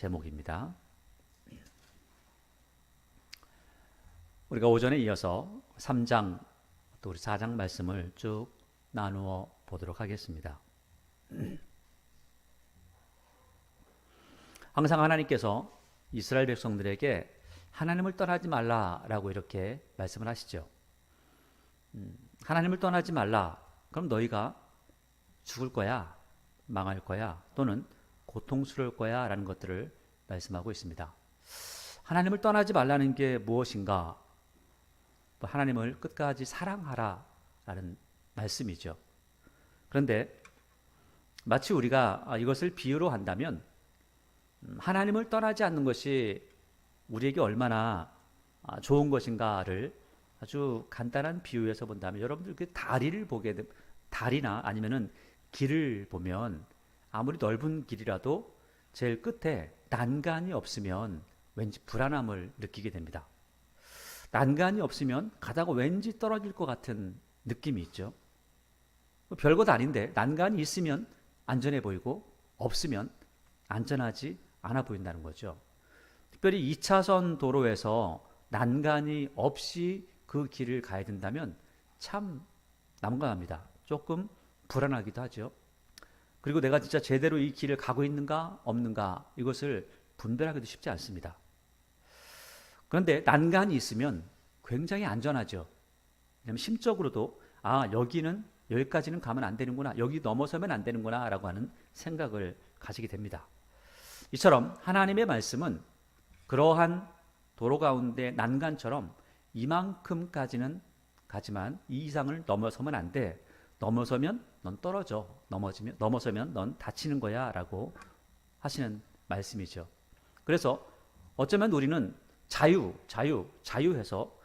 제목입니다. 우리가 오전에 이어서 3장 또 우리 4장 말씀을 쭉 나누어 보도록 하겠습니다. 항상 하나님께서 이스라엘 백성들에게 하나님을 떠나지 말라라고 이렇게 말씀을 하시죠. 하나님을 떠나지 말라. 그럼 너희가 죽을 거야, 망할 거야, 또는 고통스러울 거야 라는 것들을 말씀하고 있습니다. 하나님을 떠나지 말라는 게 무엇인가? 하나님을 끝까지 사랑하라 라는 말씀이죠. 그런데 마치 우리가 이것을 비유로 한다면 하나님을 떠나지 않는 것이 우리에게 얼마나 좋은 것인가를 아주 간단한 비유에서 본다면, 여러분들 그 다리를 보게 되면, 다리나 아니면은 길을 보면 아무리 넓은 길이라도 제일 끝에 난간이 없으면 왠지 불안함을 느끼게 됩니다. 난간이 없으면 가다가 왠지 떨어질 것 같은 느낌이 있죠. 별것 아닌데 난간이 있으면 안전해 보이고 없으면 안전하지 않아 보인다는 거죠. 특별히 2차선 도로에서 난간이 없이 그 길을 가야 된다면 참 난감합니다. 조금 불안하기도 하죠. 그리고 내가 진짜 제대로 이 길을 가고 있는가 없는가 이것을 분별하기도 쉽지 않습니다. 그런데 난간이 있으면 굉장히 안전하죠. 왜냐하면 심적으로도 여기까지는 가면 안 되는구나, 여기 넘어서면 안 되는구나 라고 하는 생각을 가지게 됩니다. 이처럼 하나님의 말씀은 그러한 도로 가운데 난간처럼 이만큼까지는 가지만 이 이상을 넘어서면 안 돼. 넘어서면 넌 떨어져. 넘어서면 넌 다치는 거야 라고 하시는 말씀이죠. 그래서 어쩌면 우리는 자유해서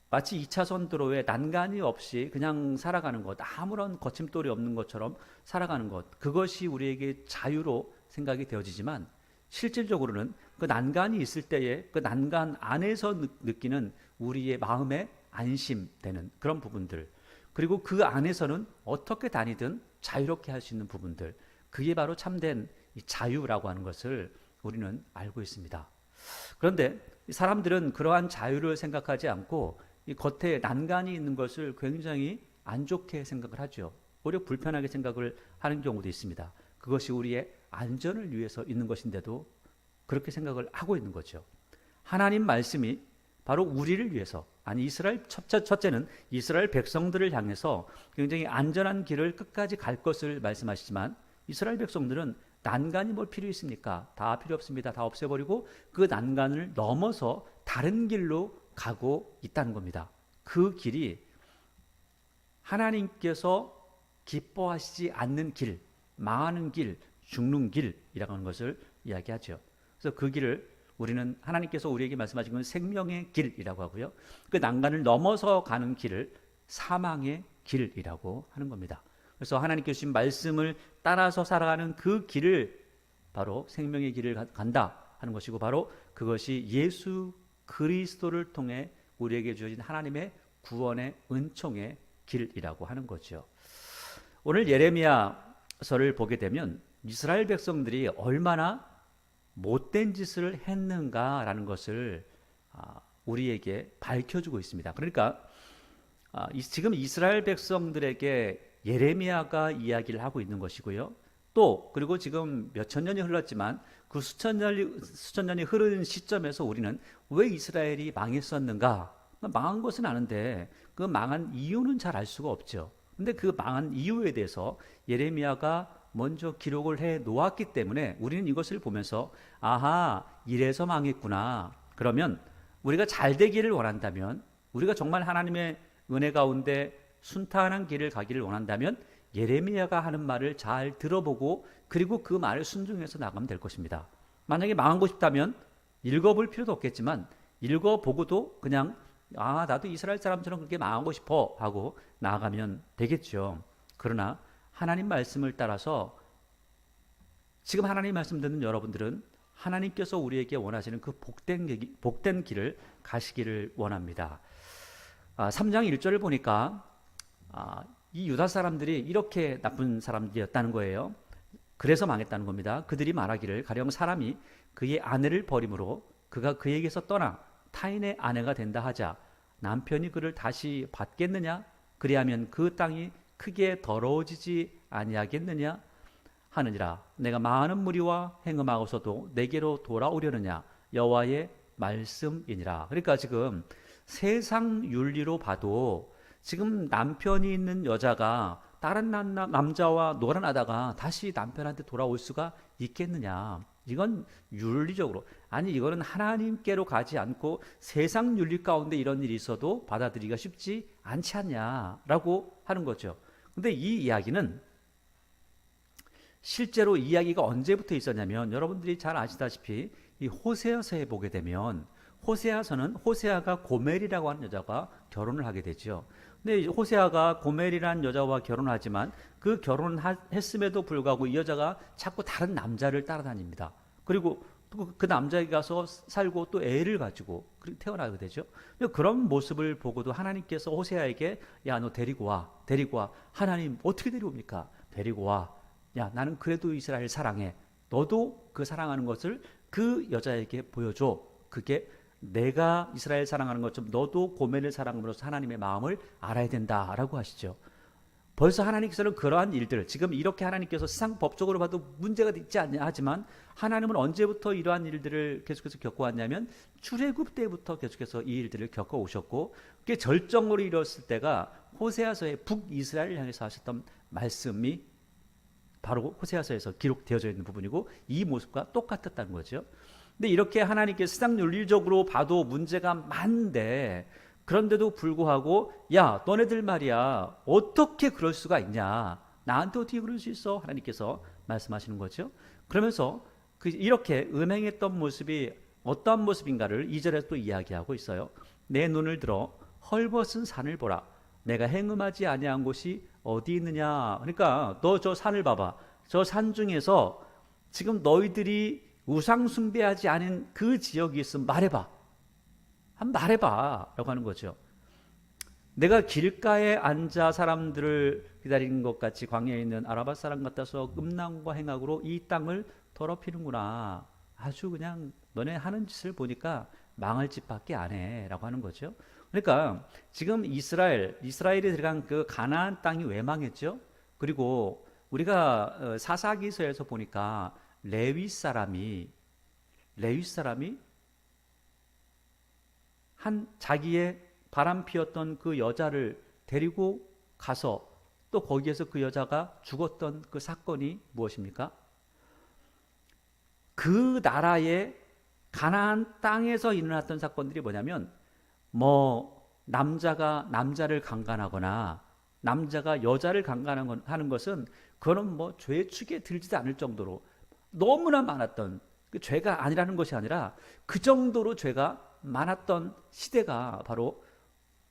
마치 2차선 도로에 난간이 없이 그냥 살아가는 것, 아무런 거침돌이 없는 것처럼 살아가는 것, 그것이 우리에게 자유로 생각이 되어지지만 실질적으로는 그 난간이 있을 때에 그 난간 안에서 느끼는 우리의 마음에 안심되는 그런 부분들, 그리고 그 안에서는 어떻게 다니든 자유롭게 할 수 있는 부분들, 그게 바로 참된 자유라고 하는 것을 우리는 알고 있습니다. 그런데 사람들은 그러한 자유를 생각하지 않고 이 겉에 난간이 있는 것을 굉장히 안 좋게 생각을 하죠. 오히려 불편하게 생각을 하는 경우도 있습니다. 그것이 우리의 안전을 위해서 있는 것인데도 그렇게 생각을 하고 있는 거죠. 하나님 말씀이 바로 우리를 위해서, 첫째는 이스라엘 백성들을 향해서 굉장히 안전한 길을 끝까지 갈 것을 말씀하시지만, 이스라엘 백성들은 난간이 뭘 필요 있습니까? 다 필요 없습니다. 다 없애버리고 그 난간을 넘어서 다른 길로 가고 있다는 겁니다. 그 길이 하나님께서 기뻐하시지 않는 길, 망하는 길, 죽는 길이라고 하는 것을 이야기하죠. 그래서 그 길을 우리는 하나님께서 우리에게 말씀하신 건 생명의 길이라고 하고요. 그 난간을 넘어서 가는 길을 사망의 길이라고 하는 겁니다. 그래서 하나님께서 주신 말씀을 따라서 살아가는 그 길을 바로 생명의 길을 간다 하는 것이고, 바로 그것이 예수 그리스도를 통해 우리에게 주어진 하나님의 구원의 은총의 길이라고 하는 거죠. 오늘 예레미야서를 보게 되면 이스라엘 백성들이 얼마나 못된 짓을 했는가라는 것을 우리에게 밝혀주고 있습니다. 그러니까 지금 이스라엘 백성들에게 예레미야가 이야기를 하고 있는 것이고요. 또 그리고 지금 몇천 년이 흘렀지만 그 수천 년이 흐른 시점에서 우리는 왜 이스라엘이 망했었는가? 망한 것은 아는데 그 망한 이유는 잘 알 수가 없죠. 근데 그 망한 이유에 대해서 예레미야가 먼저 기록을 해 놓았기 때문에 우리는 이것을 보면서 이래서 망했구나. 그러면 우리가 잘 되기를 원한다면, 우리가 정말 하나님의 은혜 가운데 순탄한 길을 가기를 원한다면 예레미야가 하는 말을 잘 들어보고 그리고 그 말을 순종해서 나가면 될 것입니다. 만약에 망하고 싶다면 읽어볼 필요도 없겠지만 읽어보고도 그냥 나도 이스라엘 사람처럼 그렇게 망하고 싶어 하고 나아가면 되겠죠. 그러나 하나님 말씀을 따라서 지금 하나님 말씀 듣는 여러분들은 하나님께서 우리에게 원하시는 그 복된 길을 가시기를 원합니다. 3장 1절을 보니까 이 유다 사람들이 이렇게 나쁜 사람들이었다는 거예요. 그래서 망했다는 겁니다. 그들이 말하기를 가령 사람이 그의 아내를 버림으로 그가 그에게서 떠나 타인의 아내가 된다 하자 남편이 그를 다시 받겠느냐? 그리하면 그 땅이 크게 더러워지지 아니하겠느냐? 하느니라. 내가 많은 무리와 행음하고서도 내게로 돌아오려느냐? 여호와의 말씀이니라. 그러니까 지금 세상 윤리로 봐도 지금 남편이 있는 여자가 다른 남자와 놀아나다가 다시 남편한테 돌아올 수가 있겠느냐? 이건 윤리적으로, 아니 이거는 하나님께로 가지 않고 세상 윤리 가운데 이런 일이 있어도 받아들이기가 쉽지 않지 않냐라고 하는 거죠. 근데 이 이야기는 실제로 이야기가 언제부터 있었냐면, 여러분들이 잘 아시다시피 이 호세아서에 보게 되면, 호세아서는 호세아가 고멜이라고 하는 여자와 결혼을 하게 되죠. 근데 호세아가 고멜이라는 여자와 결혼하지만 그 결혼했음에도 불구하고 이 여자가 자꾸 다른 남자를 따라다닙니다. 그리고 또 그 남자에게 가서 살고 또 애를 가지고 태어나게 되죠. 그런 모습을 보고도 하나님께서 호세아에게 야, 너 데리고 와. 하나님 어떻게 데려옵니까? 데리고 와. 야, 나는 그래도 이스라엘 사랑해. 너도 그 사랑하는 것을 그 여자에게 보여줘. 그게 내가 이스라엘 사랑하는 것처럼 너도 고멜을 사랑함으로써 하나님의 마음을 알아야 된다라고 하시죠. 벌써 하나님께서는 그러한 일들, 지금 이렇게 하나님께서 세상 법적으로 봐도 문제가 있지 않냐 하지만 하나님은 언제부터 이러한 일들을 계속해서 겪어왔냐면 출애굽 때부터 계속해서 이 일들을 겪어오셨고, 그게 절정으로 이뤘을 때가 호세아서의 북이스라엘을 향해서 하셨던 말씀이 바로 호세아서에서 기록되어져 있는 부분이고, 이 모습과 똑같았다는 거죠. 근데 이렇게 하나님께 세상 윤리적으로 봐도 문제가 많은데, 그런데도 불구하고 야, 너네들 말이야 어떻게 그럴 수가 있냐, 나한테 어떻게 그럴 수 있어, 하나님께서 말씀하시는 거죠. 그러면서 이렇게 음행했던 모습이 어떠한 모습인가를 2절에 또 이야기하고 있어요. 내 눈을 들어 헐벗은 산을 보라. 내가 행음하지 아니한 곳이 어디 있느냐. 그러니까 너 저 산을 봐봐. 저 산 중에서 지금 너희들이 우상 숭배하지 않은 그 지역이 있으면 말해봐. 한번 말해봐 라고 하는 거죠. 내가 길가에 앉아 사람들을 기다리는 것 같이 광야에 있는 아라바 사람 같아서 음란과 행악으로 이 땅을 더럽히는구나. 아주 그냥 너네 하는 짓을 보니까 망할 짓밖에 안 해 라고 하는 거죠. 그러니까 지금 이스라엘이 들어간 그 가나안 땅이 왜 망했죠? 그리고 우리가 사사기서에서 보니까 레위 사람이 한 자기의 바람 피웠던 그 여자를 데리고 가서 또 거기에서 그 여자가 죽었던 그 사건이 무엇입니까? 그 나라의 가나안 땅에서 일어났던 사건들이 뭐냐면, 남자가 남자를 강간하거나 남자가 여자를 강간하는 것은 그거는 죄의 축에 들지도 않을 정도로 너무나 많았던 그 죄가 아니라는 것이 아니라 그 정도로 죄가 많았던 시대가 바로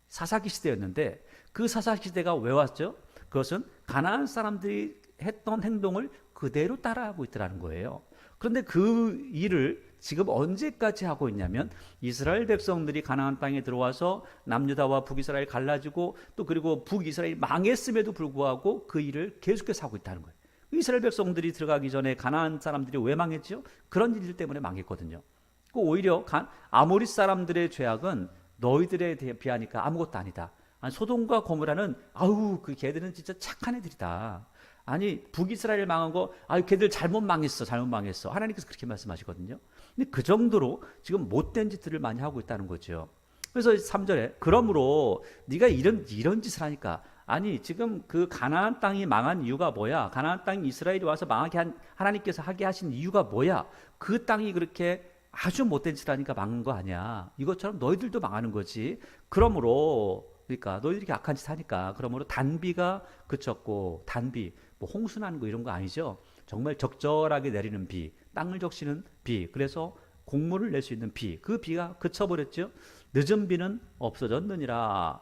사사기 시대였는데, 그 사사기 시대가 왜 왔죠? 그것은 가나안 사람들이 했던 행동을 그대로 따라하고 있더라는 거예요. 그런데 그 일을 지금 언제까지 하고 있냐면, 이스라엘 백성들이 가나안 땅에 들어와서 남유다와 북이스라엘 갈라지고 또 그리고 북이스라엘이 망했음에도 불구하고 그 일을 계속해서 하고 있다는 거예요. 이스라엘 백성들이 들어가기 전에 가나안 사람들이 왜 망했죠? 그런 일들 때문에 망했거든요. 오히려 아모리 사람들의 죄악은 너희들에 비하니까 아무것도 아니다. 소돔과 고모라는 그 걔들은 진짜 착한 애들이다. 아니 북이스라엘 망한 거 걔들 잘못 망했어. 하나님께서 그렇게 말씀하시거든요. 근데 그 정도로 지금 못된 짓들을 많이 하고 있다는 거죠. 그래서 3절에 그러므로 네가 이런 짓을 하니까, 아니 지금 그 가나안 땅이 망한 이유가 뭐야? 가나안 땅 이스라엘이 와서 망하게 하나님께서 하게 하신 이유가 뭐야? 그 땅이 그렇게 아주 못된 짓을 하니까 망한 거 아니야. 이것처럼 너희들도 망하는 거지. 그러니까 너희들이 악한 짓 하니까, 그러므로 단비가 그쳤고, 단비 홍수 나는 거 이런 거 아니죠. 정말 적절하게 내리는 비, 땅을 적시는 비, 그래서 곡물을 낼 수 있는 비, 그 비가 그쳐버렸죠. 늦은 비는 없어졌느니라.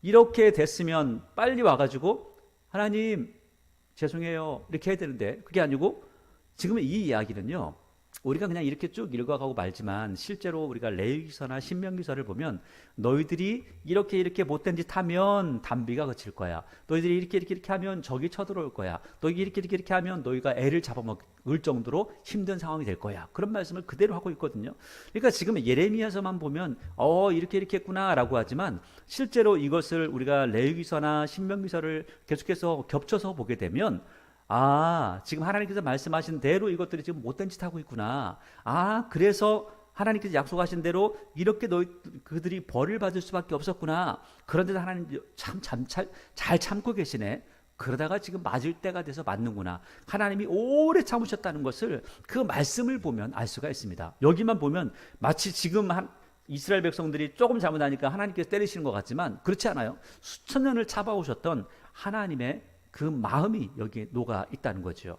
이렇게 됐으면 빨리 와가지고 하나님 죄송해요 이렇게 해야 되는데, 그게 아니고 지금 이 이야기는요, 우리가 그냥 이렇게 쭉 읽어가고 말지만 실제로 우리가 레위기서나 신명기서를 보면 너희들이 이렇게 못된 짓 하면 단비가 그칠 거야. 너희들이 이렇게 하면 적이 쳐들어올 거야. 너희들이 이렇게 하면 너희가 애를 잡아먹을 정도로 힘든 상황이 될 거야. 그런 말씀을 그대로 하고 있거든요. 그러니까 지금 예레미야서만 보면 이렇게 했구나라고 하지만 실제로 이것을 우리가 레위기서나 신명기서를 계속해서 겹쳐서 보게 되면 지금 하나님께서 말씀하신 대로 이것들이 지금 못된 짓 하고 있구나. 그래서 하나님께서 약속하신 대로 이렇게 그들이 벌을 받을 수밖에 없었구나. 그런데도 하나님 잘 참고 계시네. 그러다가 지금 맞을 때가 돼서 맞는구나. 하나님이 오래 참으셨다는 것을 그 말씀을 보면 알 수가 있습니다. 여기만 보면 마치 지금 이스라엘 백성들이 조금 잘못하니까 하나님께서 때리시는 것 같지만 그렇지 않아요. 수천 년을 잡아오셨던 하나님의 그 마음이 여기에 녹아 있다는 거죠.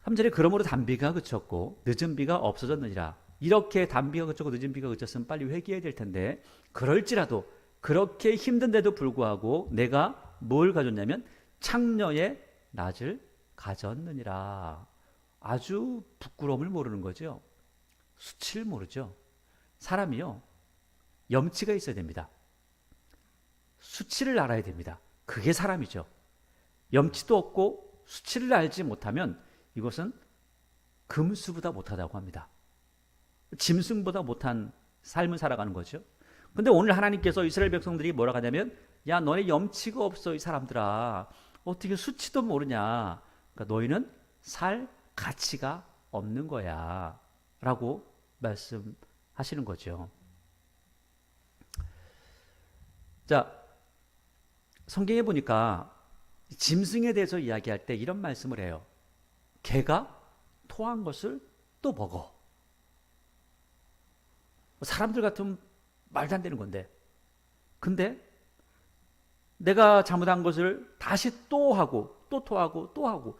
3절에 그러므로 단비가 그쳤고 늦은 비가 없어졌느니라. 이렇게 단비가 그쳤고 늦은 비가 그쳤으면 빨리 회개해야 될 텐데 그럴지라도 그렇게 힘든데도 불구하고 내가 뭘 가졌냐면 창녀의 낯을 가졌느니라. 아주 부끄러움을 모르는 거죠. 수치를 모르죠. 사람이요 염치가 있어야 됩니다. 수치를 알아야 됩니다. 그게 사람이죠. 염치도 없고 수치를 알지 못하면 이것은 금수보다 못하다고 합니다. 짐승보다 못한 삶을 살아가는 거죠. 근데 오늘 하나님께서 이스라엘 백성들이 뭐라고 하냐면 야 너네 염치가 없어 이 사람들아. 어떻게 수치도 모르냐. 그러니까 너희는 살 가치가 없는 거야 라고 말씀하시는 거죠. 자, 성경에 보니까 짐승에 대해서 이야기할 때 이런 말씀을 해요. 개가 토한 것을 또 먹어. 사람들 같으면 말도 안 되는 건데. 근데 내가 잘못한 것을 다시 또 하고 또 토하고 또 하고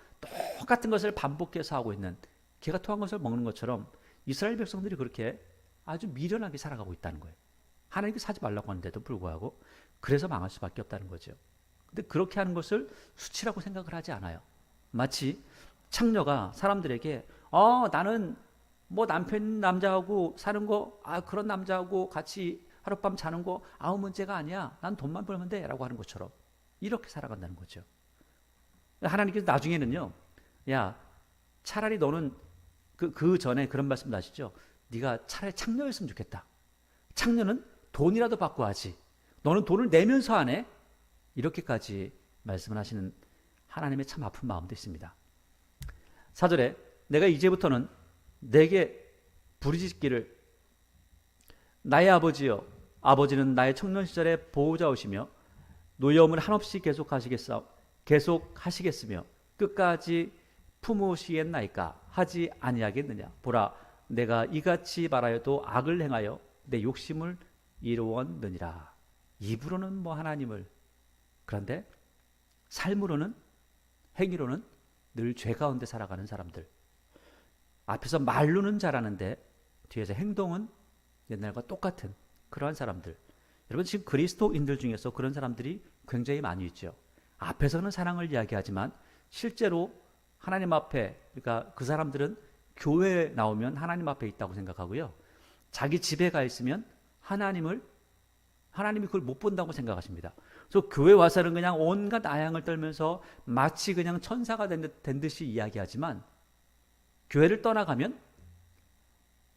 똑같은 것을 반복해서 하고 있는 개가 토한 것을 먹는 것처럼 이스라엘 백성들이 그렇게 아주 미련하게 살아가고 있다는 거예요. 하나님께서 하지 말라고 하는데도 불구하고 그래서 망할 수밖에 없다는 거죠. 근데 그렇게 하는 것을 수치라고 생각을 하지 않아요. 마치 창녀가 사람들에게 나는 뭐 남자하고 사는 거 그런 남자하고 같이 하룻밤 자는 거 아무 문제가 아니야. 난 돈만 벌면 돼 라고 하는 것처럼 이렇게 살아간다는 거죠. 하나님께서 나중에는요 야 차라리 너는 그 전에 그런 말씀도 하시죠. 네가 차라리 창녀였으면 좋겠다. 창녀는 돈이라도 받고 하지. 너는 돈을 내면서 하네. 이렇게까지 말씀을 하시는 하나님의 참 아픈 마음도 있습니다. 4절에 내가 이제부터는 내게 부르짖기를 나의 아버지여 아버지는 나의 청년 시절의 보호자오시며 노여움을 한없이 계속하시겠으며 끝까지 품으시겠나이까 하지 아니하겠느냐. 보라 내가 이같이 말하여도 악을 행하여 내 욕심을 이루었느니라. 입으로는 뭐 하나님을 그런데 삶으로는 행위로는 늘 죄 가운데 살아가는 사람들. 앞에서 말로는 잘하는데 뒤에서 행동은 옛날과 똑같은 그러한 사람들. 여러분 지금 그리스도인들 중에서 그런 사람들이 굉장히 많이 있죠. 앞에서는 사랑을 이야기하지만 실제로 하나님 앞에 그러니까 그 사람들은 교회에 나오면 하나님 앞에 있다고 생각하고요. 자기 집에 가 있으면 하나님이 그걸 못 본다고 생각하십니다. 그래서 교회 와서는 그냥 온갖 아양을 떨면서 마치 그냥 천사가 된 듯이 이야기하지만 교회를 떠나가면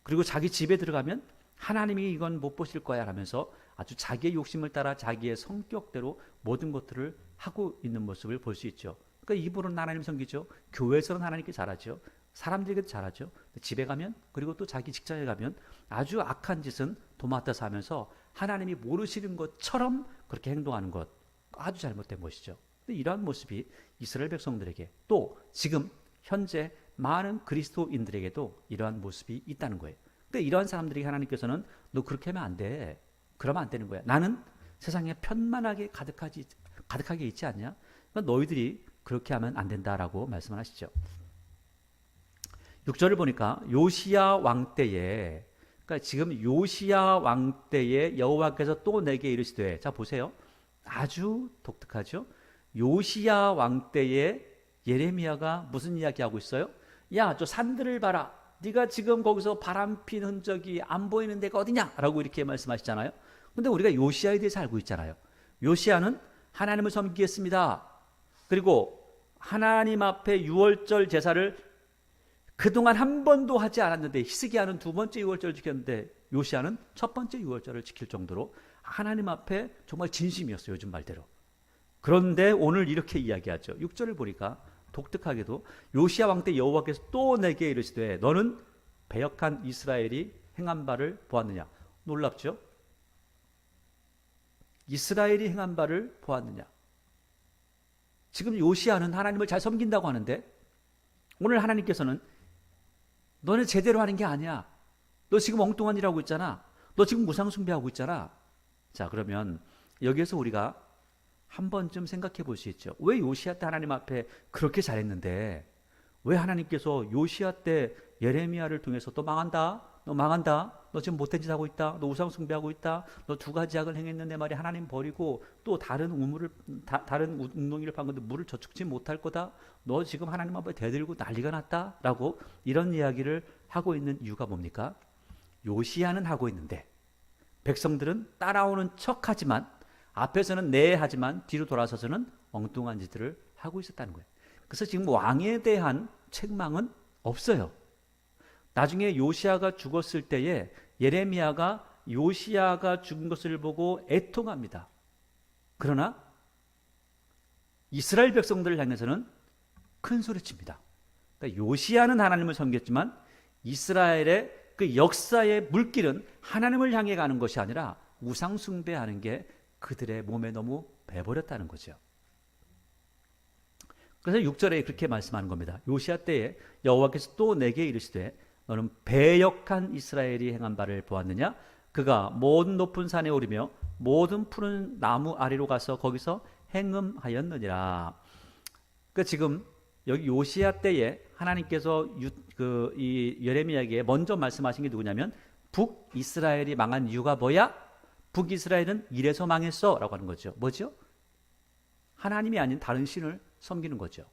그리고 자기 집에 들어가면 하나님이 이건 못 보실 거야 라면서 아주 자기의 욕심을 따라 자기의 성격대로 모든 것들을 하고 있는 모습을 볼 수 있죠. 그러니까 입으로는 하나님 섬기죠. 교회에서는 하나님께 잘하죠. 사람들에게도 잘하죠. 집에 가면 그리고 또 자기 직장에 가면 아주 악한 짓은 도맡아서 하면서 하나님이 모르시는 것처럼 그렇게 행동하는 것 아주 잘못된 것이죠. 이러한 모습이 이스라엘 백성들에게 또 지금 현재 많은 그리스도인들에게도 이러한 모습이 있다는 거예요. 그러니까 이러한 사람들이 하나님께서는 너 그렇게 하면 안 돼. 그러면 안 되는 거야. 나는 세상에 편만하게 가득하게 있지 않냐? 그러니까 너희들이 그렇게 하면 안 된다라고 말씀을 하시죠. 6절을 보니까 요시야 왕 때에 그러니까 지금 요시야 왕 때에 여호와께서 또 내게 이르시되 자 보세요. 아주 독특하죠. 요시야 왕 때에 예레미야가 무슨 이야기하고 있어요? 야, 저 산들을 봐라. 네가 지금 거기서 바람핀 흔적이 안 보이는 데가 어디냐? 라고 이렇게 말씀하시잖아요. 근데 우리가 요시야에 대해서 알고 있잖아요. 요시야는 하나님을 섬기겠습니다. 그리고 하나님 앞에 유월절 제사를 그동안 한 번도 하지 않았는데, 히스기야는 두 번째 유월절을 지켰는데 요시야는 첫 번째 유월절을 지킬 정도로 하나님 앞에 정말 진심이었어요, 요즘 말대로. 그런데 오늘 이렇게 이야기하죠. 6절을 보니까 독특하게도 요시야 왕 때 여호와께서 또 내게 이르시되 너는 배역한 이스라엘이 행한 바를 보았느냐. 놀랍죠? 이스라엘이 행한 바를 보았느냐. 지금 요시야는 하나님을 잘 섬긴다고 하는데 오늘 하나님께서는 너네 제대로 하는 게 아니야. 너 지금 엉뚱한 일 하고 있잖아. 너 지금 무상 숭배하고 있잖아. 자, 그러면 여기에서 우리가 한 번쯤 생각해 볼 수 있죠. 왜 요시야 때 하나님 앞에 그렇게 잘했는데 왜 하나님께서 요시야 때 예레미야를 통해서 너 망한다, 너 망한다, 너 지금 못된 짓 하고 있다, 너 우상 숭배하고 있다, 너 두 가지 악을 행했는데 말이 하나님 버리고 또 다른 웅덩이를 판 건데 물을 저축지 못할 거다, 너 지금 하나님 앞에 대들고 난리가 났다라고 이런 이야기를 하고 있는 이유가 뭡니까? 요시야는 하고 있는데 백성들은 따라오는 척하지만 앞에서는 네 하지만 뒤로 돌아서서는 엉뚱한 짓들을 하고 있었다는 거예요. 그래서 지금 왕에 대한 책망은 없어요. 나중에 요시야가 죽었을 때에 예레미야가 요시야가 죽은 것을 보고 애통합니다. 그러나 이스라엘 백성들을 향해서는 큰 소리칩니다. 그러니까 요시야는 하나님을 섬겼지만 이스라엘의 그 역사의 물길은 하나님을 향해 가는 것이 아니라 우상 숭배하는 게 그들의 몸에 너무 배버렸다는 거죠. 그래서 6절에 그렇게 말씀하는 겁니다. 요시야 때에 여호와께서 또 내게 이르시되 너는 배역한 이스라엘이 행한 바를 보았느냐? 그가 모든 높은 산에 오르며 모든 푸른 나무 아래로 가서 거기서 행음하였느니라. 그러니까 지금 여기 요시야 때에 하나님께서 이 예레미야에게 먼저 말씀하신 게 누구냐면 북이스라엘이 망한 이유가 뭐야? 북이스라엘은 이래서 망했어 라고 하는 거죠. 뭐죠? 하나님이 아닌 다른 신을 섬기는 거죠.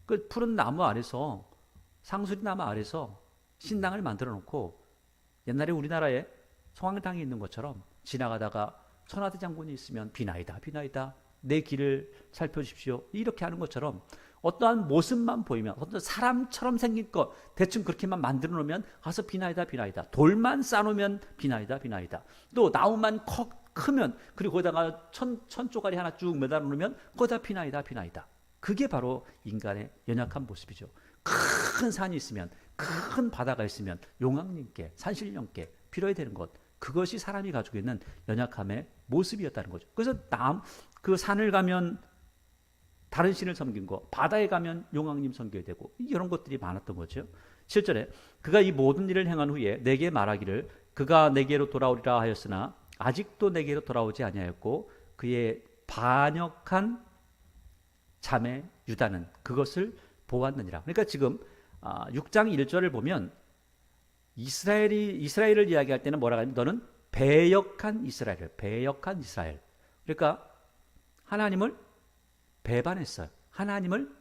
그 푸른 나무 아래서, 상수리 나무 아래서 신당을 만들어 놓고 옛날에 우리나라에 성황당에 있는 것처럼 지나가다가 천하대 장군이 있으면 비나이다 비나이다 내 길을 살펴주십시오 이렇게 하는 것처럼 어떠한 모습만 보이면 어떤 사람처럼 생긴 것 대충 그렇게만 만들어 놓으면 가서 비나이다 비나이다, 돌만 쌓아놓으면 비나이다 비나이다, 또 나무만 크면 그리고 거기다가 천 쪼가리 하나 쭉 매달아 놓으면 거기다 비나이다 비나이다. 그게 바로 인간의 연약한 모습이죠. 큰 산이 있으면, 큰 바다가 있으면 용왕님께, 산신령께 빌어야 되는 것, 그것이 사람이 가지고 있는 연약함의 모습이었다는 거죠. 그래서 그 산을 가면 다른 신을 섬긴 거, 바다에 가면 용왕님 섬겨야 되고 이런 것들이 많았던 거죠. 7절에 그가 이 모든 일을 행한 후에 내게 말하기를 그가 내게로 돌아오리라 하였으나 아직도 내게로 돌아오지 아니하였고 그의 반역한 자매 유다는 그것을 보았느니라. 그러니까 지금 6장 1절을 보면 이스라엘을 이야기할 때는 뭐라고 하냐면 너는 배역한 이스라엘. 그러니까 하나님을 배반했어요. 하나님을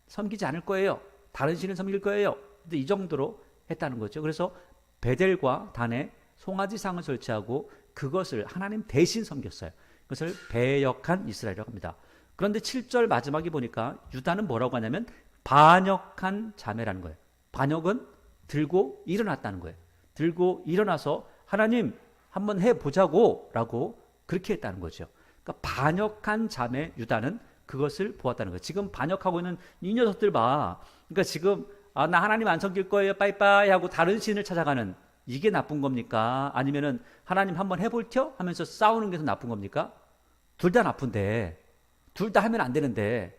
섬기지 않을 거예요. 다른 신을 섬길 거예요. 근데 이 정도로 했다는 거죠. 그래서 베델과 단에 송아지상을 설치하고 그것을 하나님 대신 섬겼어요. 그것을 배역한 이스라엘이라고 합니다. 그런데 7절 마지막에 보니까 유다는 뭐라고 하냐면 반역한 자매라는 거예요. 반역은 들고 일어났다는 거예요. 들고 일어나서 하나님 한번 해보자고 라고 그렇게 했다는 거죠. 그러니까 반역한 자매 유다는 그것을 보았다는 거예요. 지금 반역하고 있는 이 녀석들 봐. 그러니까 지금 나 하나님 안 섬길 거예요 빠이빠이 하고 다른 신을 찾아가는 이게 나쁜 겁니까? 아니면은 하나님 한번 해볼텨? 하면서 싸우는 게 더 나쁜 겁니까? 둘 다 나쁜데, 둘 다 하면 안 되는데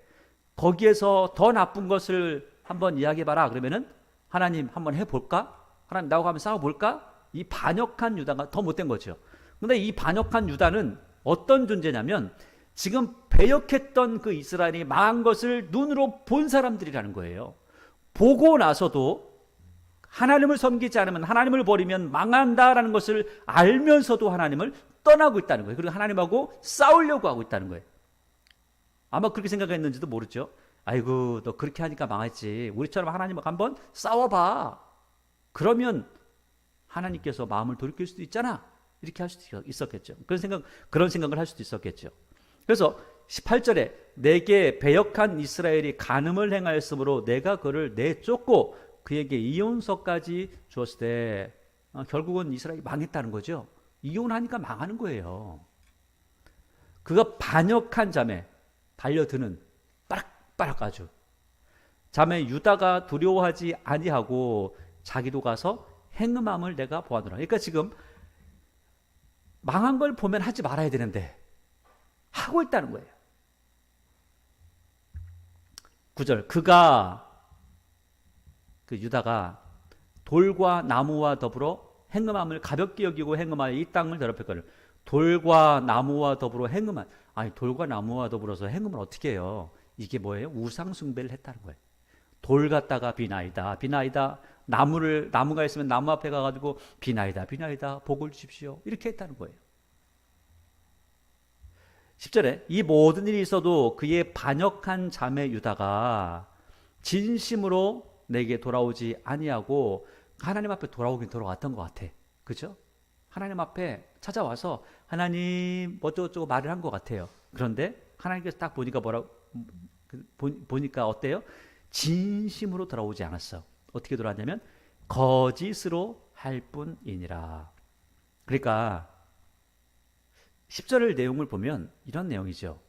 거기에서 더 나쁜 것을 한번 이야기해봐라 그러면은 하나님 한번 해볼까? 하나님 나하고 한번 싸워볼까? 이 반역한 유다가 더 못된 거죠. 근데 이 반역한 유다는 어떤 존재냐면 지금 배역했던 그 이스라엘이 망한 것을 눈으로 본 사람들이라는 거예요. 보고 나서도 하나님을 섬기지 않으면, 하나님을 버리면 망한다라는 것을 알면서도 하나님을 떠나고 있다는 거예요. 그리고 하나님하고 싸우려고 하고 있다는 거예요. 아마 그렇게 생각했는지도 모르죠. 아이고 너 그렇게 하니까 망했지. 우리처럼 하나님하고 한번 싸워봐. 그러면 하나님께서 마음을 돌이킬 수도 있잖아. 이렇게 할 수도 있었겠죠. 그런 생각을 할 수도 있었겠죠. 그래서 18절에 내게 배역한 이스라엘이 간음을 행하였으므로 내가 그를 내쫓고 그에게 이혼서까지 주었을 때 결국은 이스라엘이 망했다는 거죠. 이혼하니까 망하는 거예요. 그가 반역한 자매 달려드는 빠락빠락 아주 자매 유다가 두려워하지 아니하고 자기도 가서 행음함을 내가 보았노라. 그러니까 지금 망한 걸 보면 하지 말아야 되는데 하고 있다는 거예요. 9절 유다가 돌과 나무와 더불어 행음함을 가볍게 여기고 행음하여 이 땅을 더럽혔거늘. 돌과 나무와 더불어 행음한. 아니 돌과 나무와 더불어서 행음을 어떻게 해요? 이게 뭐예요? 우상 숭배를 했다는 거예요. 돌 갖다가 비나이다 나무가 있으면 나무 앞에 가가지고 비나이다 복을 주십시오 이렇게 했다는 거예요. 10절에 이 모든 일이 있어도 그의 반역한 자매 유다가 진심으로 내게 돌아오지 아니하고 하나님 앞에 돌아왔던 것 같아. 그죠? 하나님 앞에 찾아와서 하나님 어쩌고저쩌고 말을 한 것 같아요. 그런데 하나님께서 딱 보니까 어때요? 진심으로 돌아오지 않았어. 어떻게 돌아왔냐면 거짓으로 할 뿐이니라. 그러니까 10절 내용을 보면 이런 내용이죠.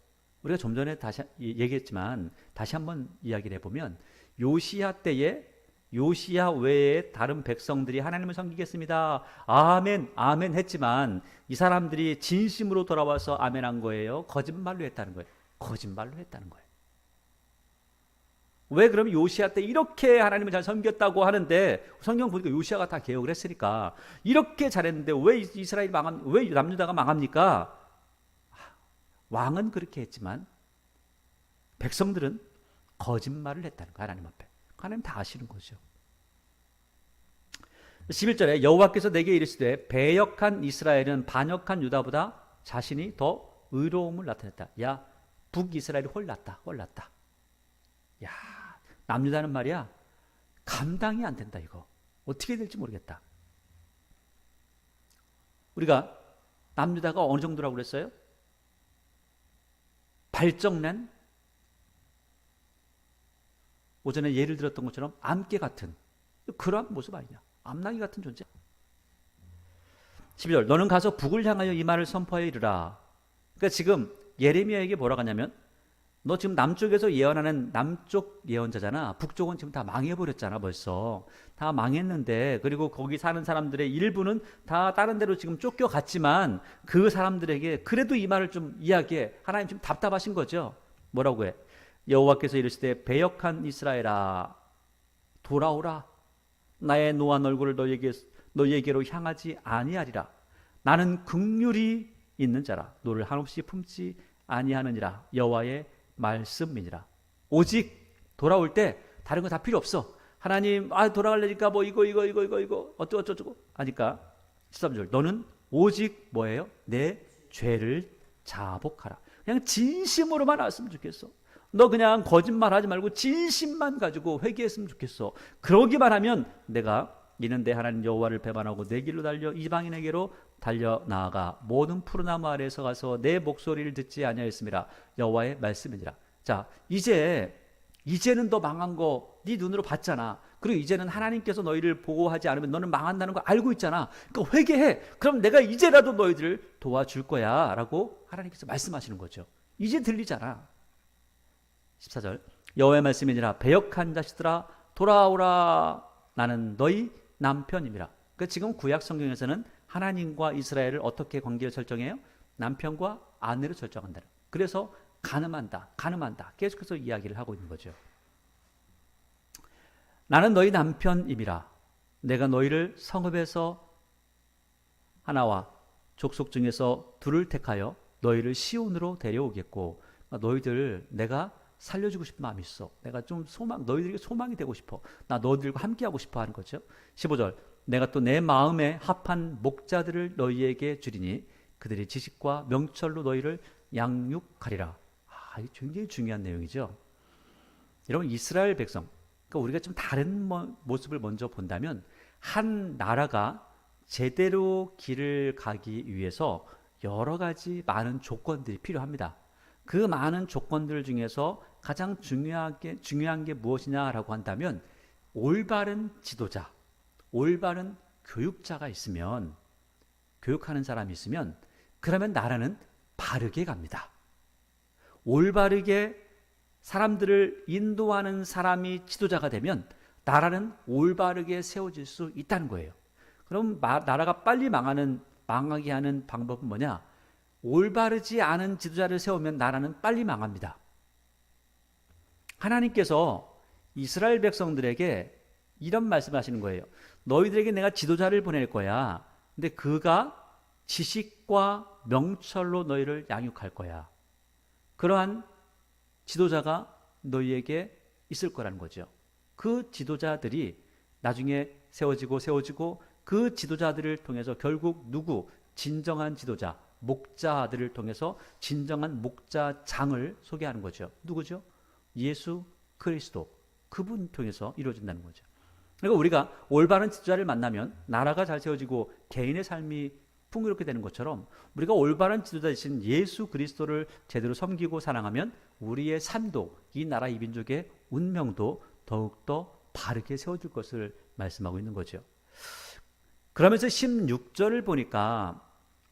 우리가 좀 전에 다시 얘기했지만 다시 한번 이야기를 해보면 요시야 때에 요시야 외에 다른 백성들이 하나님을 섬기겠습니다. 아멘, 아멘 했지만 이 사람들이 진심으로 돌아와서 아멘 한 거예요? 거짓말로 했다는 거예요? 거짓말로 했다는 거예요. 왜 그러면 요시야 때 이렇게 하나님을 잘 섬겼다고 하는데 성경 보니까 요시야가 다 개혁을 했으니까 이렇게 잘했는데 왜 이스라엘이 왜 남유다가 망합니까? 왕은 그렇게 했지만 백성들은 거짓말을 했다는 거예요. 하나님 앞에. 하나님 다 아시는 거죠. 11절에 여호와께서 내게 이르시되 배역한 이스라엘은 반역한 유다보다 자신이 더 의로움을 나타냈다. 야 북이스라엘이 홀랐다. 야 남유다는 말이야 감당이 안 된다. 이거 어떻게 될지 모르겠다. 우리가 남유다가 어느 정도라고 그랬어요? 발정난 오전에 예를 들었던 것처럼 암깨 같은 그러한 모습 아니냐. 암나기 같은 존재. 12절 너는 가서 북을 향하여 이 말을 선포하여 이르라. 그러니까 지금 예레미야에게 뭐라고 하냐면 너 지금 남쪽에서 예언하는 남쪽 예언자잖아. 북쪽은 지금 다 망해버렸잖아. 벌써 다 망했는데 그리고 거기 사는 사람들의 일부는 다 다른 데로 지금 쫓겨갔지만 그 사람들에게 그래도 이 말을 좀 이야기해. 하나님 지금 답답하신 거죠. 뭐라고 해? 여호와께서 이르시되 배역한 이스라엘아 돌아오라. 나의 노한 얼굴을 너에게로 향하지 아니하리라. 나는 긍휼이 있는 자라. 너를 한없이 품지 아니하느니라. 여호와의 말씀이니라. 오직 돌아올 때 다른 거 다 필요 없어. 하나님 돌아가려니까 뭐 이거 어쩌고 하니까 13절 너는 오직 뭐예요? 내 죄를 자복하라. 그냥 진심으로만 왔으면 좋겠어. 너 그냥 거짓말하지 말고 진심만 가지고 회개했으면 좋겠어. 그러기만 하면 내가 이는 내 하나님 여호와를 배반하고 내 길로 달려 이방인에게로 달려 나아가 모든 푸르나무 아래에서 가서 내 목소리를 듣지 아니하였습니다. 여호와의 말씀이니라. 자 이제는 너 망한 거 네 눈으로 봤잖아. 그리고 이제는 하나님께서 너희를 보호하지 않으면 너는 망한다는 거 알고 있잖아. 그러니까 회개해. 그럼 내가 이제라도 너희들을 도와줄 거야 라고 하나님께서 말씀하시는 거죠. 이제 들리잖아. 14절 여호와의 말씀이니라. 배역한 자식들아 돌아오라. 나는 너희 남편임이라. 그러니까 지금 구약 성경에서는 하나님과 이스라엘을 어떻게 관계를 설정해요? 남편과 아내로 설정한다. 그래서 간음한다 계속해서 이야기를 하고 있는 거죠. 나는 너희 남편임이라. 내가 너희를 성읍에서 하나와 족속 중에서 둘을 택하여 너희를 시온으로 데려오겠고 너희들 내가 살려주고 싶은 마음이 있어. 내가 좀 너희들에게 소망이 되고 싶어. 나 너희들과 함께하고 싶어 하는 거죠. 15절 내가 또 내 마음에 합한 목자들을 너희에게 주리니 그들이 지식과 명철로 너희를 양육하리라. 이게 굉장히 중요한 내용이죠. 여러분 이스라엘 백성, 그러니까 우리가 좀 다른 모습을 먼저 본다면 한 나라가 제대로 길을 가기 위해서 여러 가지 많은 조건들이 필요합니다. 그 많은 조건들 중에서 가장 중요한 게 무엇이냐라고 한다면 올바른 지도자, 올바른 교육자가 있으면, 교육하는 사람이 있으면 그러면 나라는 바르게 갑니다. 올바르게 사람들을 인도하는 사람이 지도자가 되면 나라는 올바르게 세워질 수 있다는 거예요. 그럼 나라가 빨리 망하게 하는 방법은 뭐냐? 올바르지 않은 지도자를 세우면 나라는 빨리 망합니다. 하나님께서 이스라엘 백성들에게 이런 말씀을 하시는 거예요. 너희들에게 내가 지도자를 보낼 거야. 근데 그가 지식과 명철로 너희를 양육할 거야. 그러한 지도자가 너희에게 있을 거라는 거죠. 그 지도자들이 나중에 세워지고 그 지도자들을 통해서 결국 진정한 지도자, 목자들을 통해서 진정한 목자장을 소개하는 거죠. 누구죠? 예수 그리스도. 그분 통해서 이루어진다는 거죠. 그러니까 우리가 올바른 지도자를 만나면 나라가 잘 세워지고 개인의 삶이 풍요롭게 되는 것처럼 우리가 올바른 지도자이신 예수 그리스도를 제대로 섬기고 사랑하면 우리의 삶도 이 나라 이 민족의 운명도 더욱더 바르게 세워질 것을 말씀하고 있는 거죠. 그러면서 16절을 보니까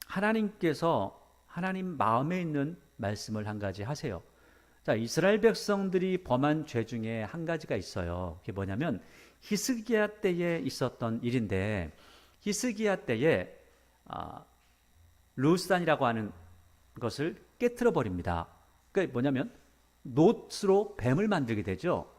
하나님께서 하나님 마음에 있는 말씀을 한 가지 하세요. 자, 이스라엘 백성들이 범한 죄 중에 한 가지가 있어요. 그게 뭐냐면 히스기야 때에 있었던 일인데, 히스기야 때에 루스단이라고 하는 것을 깨트려 버립니다. 그게 뭐냐면 놋으로 뱀을 만들게 되죠.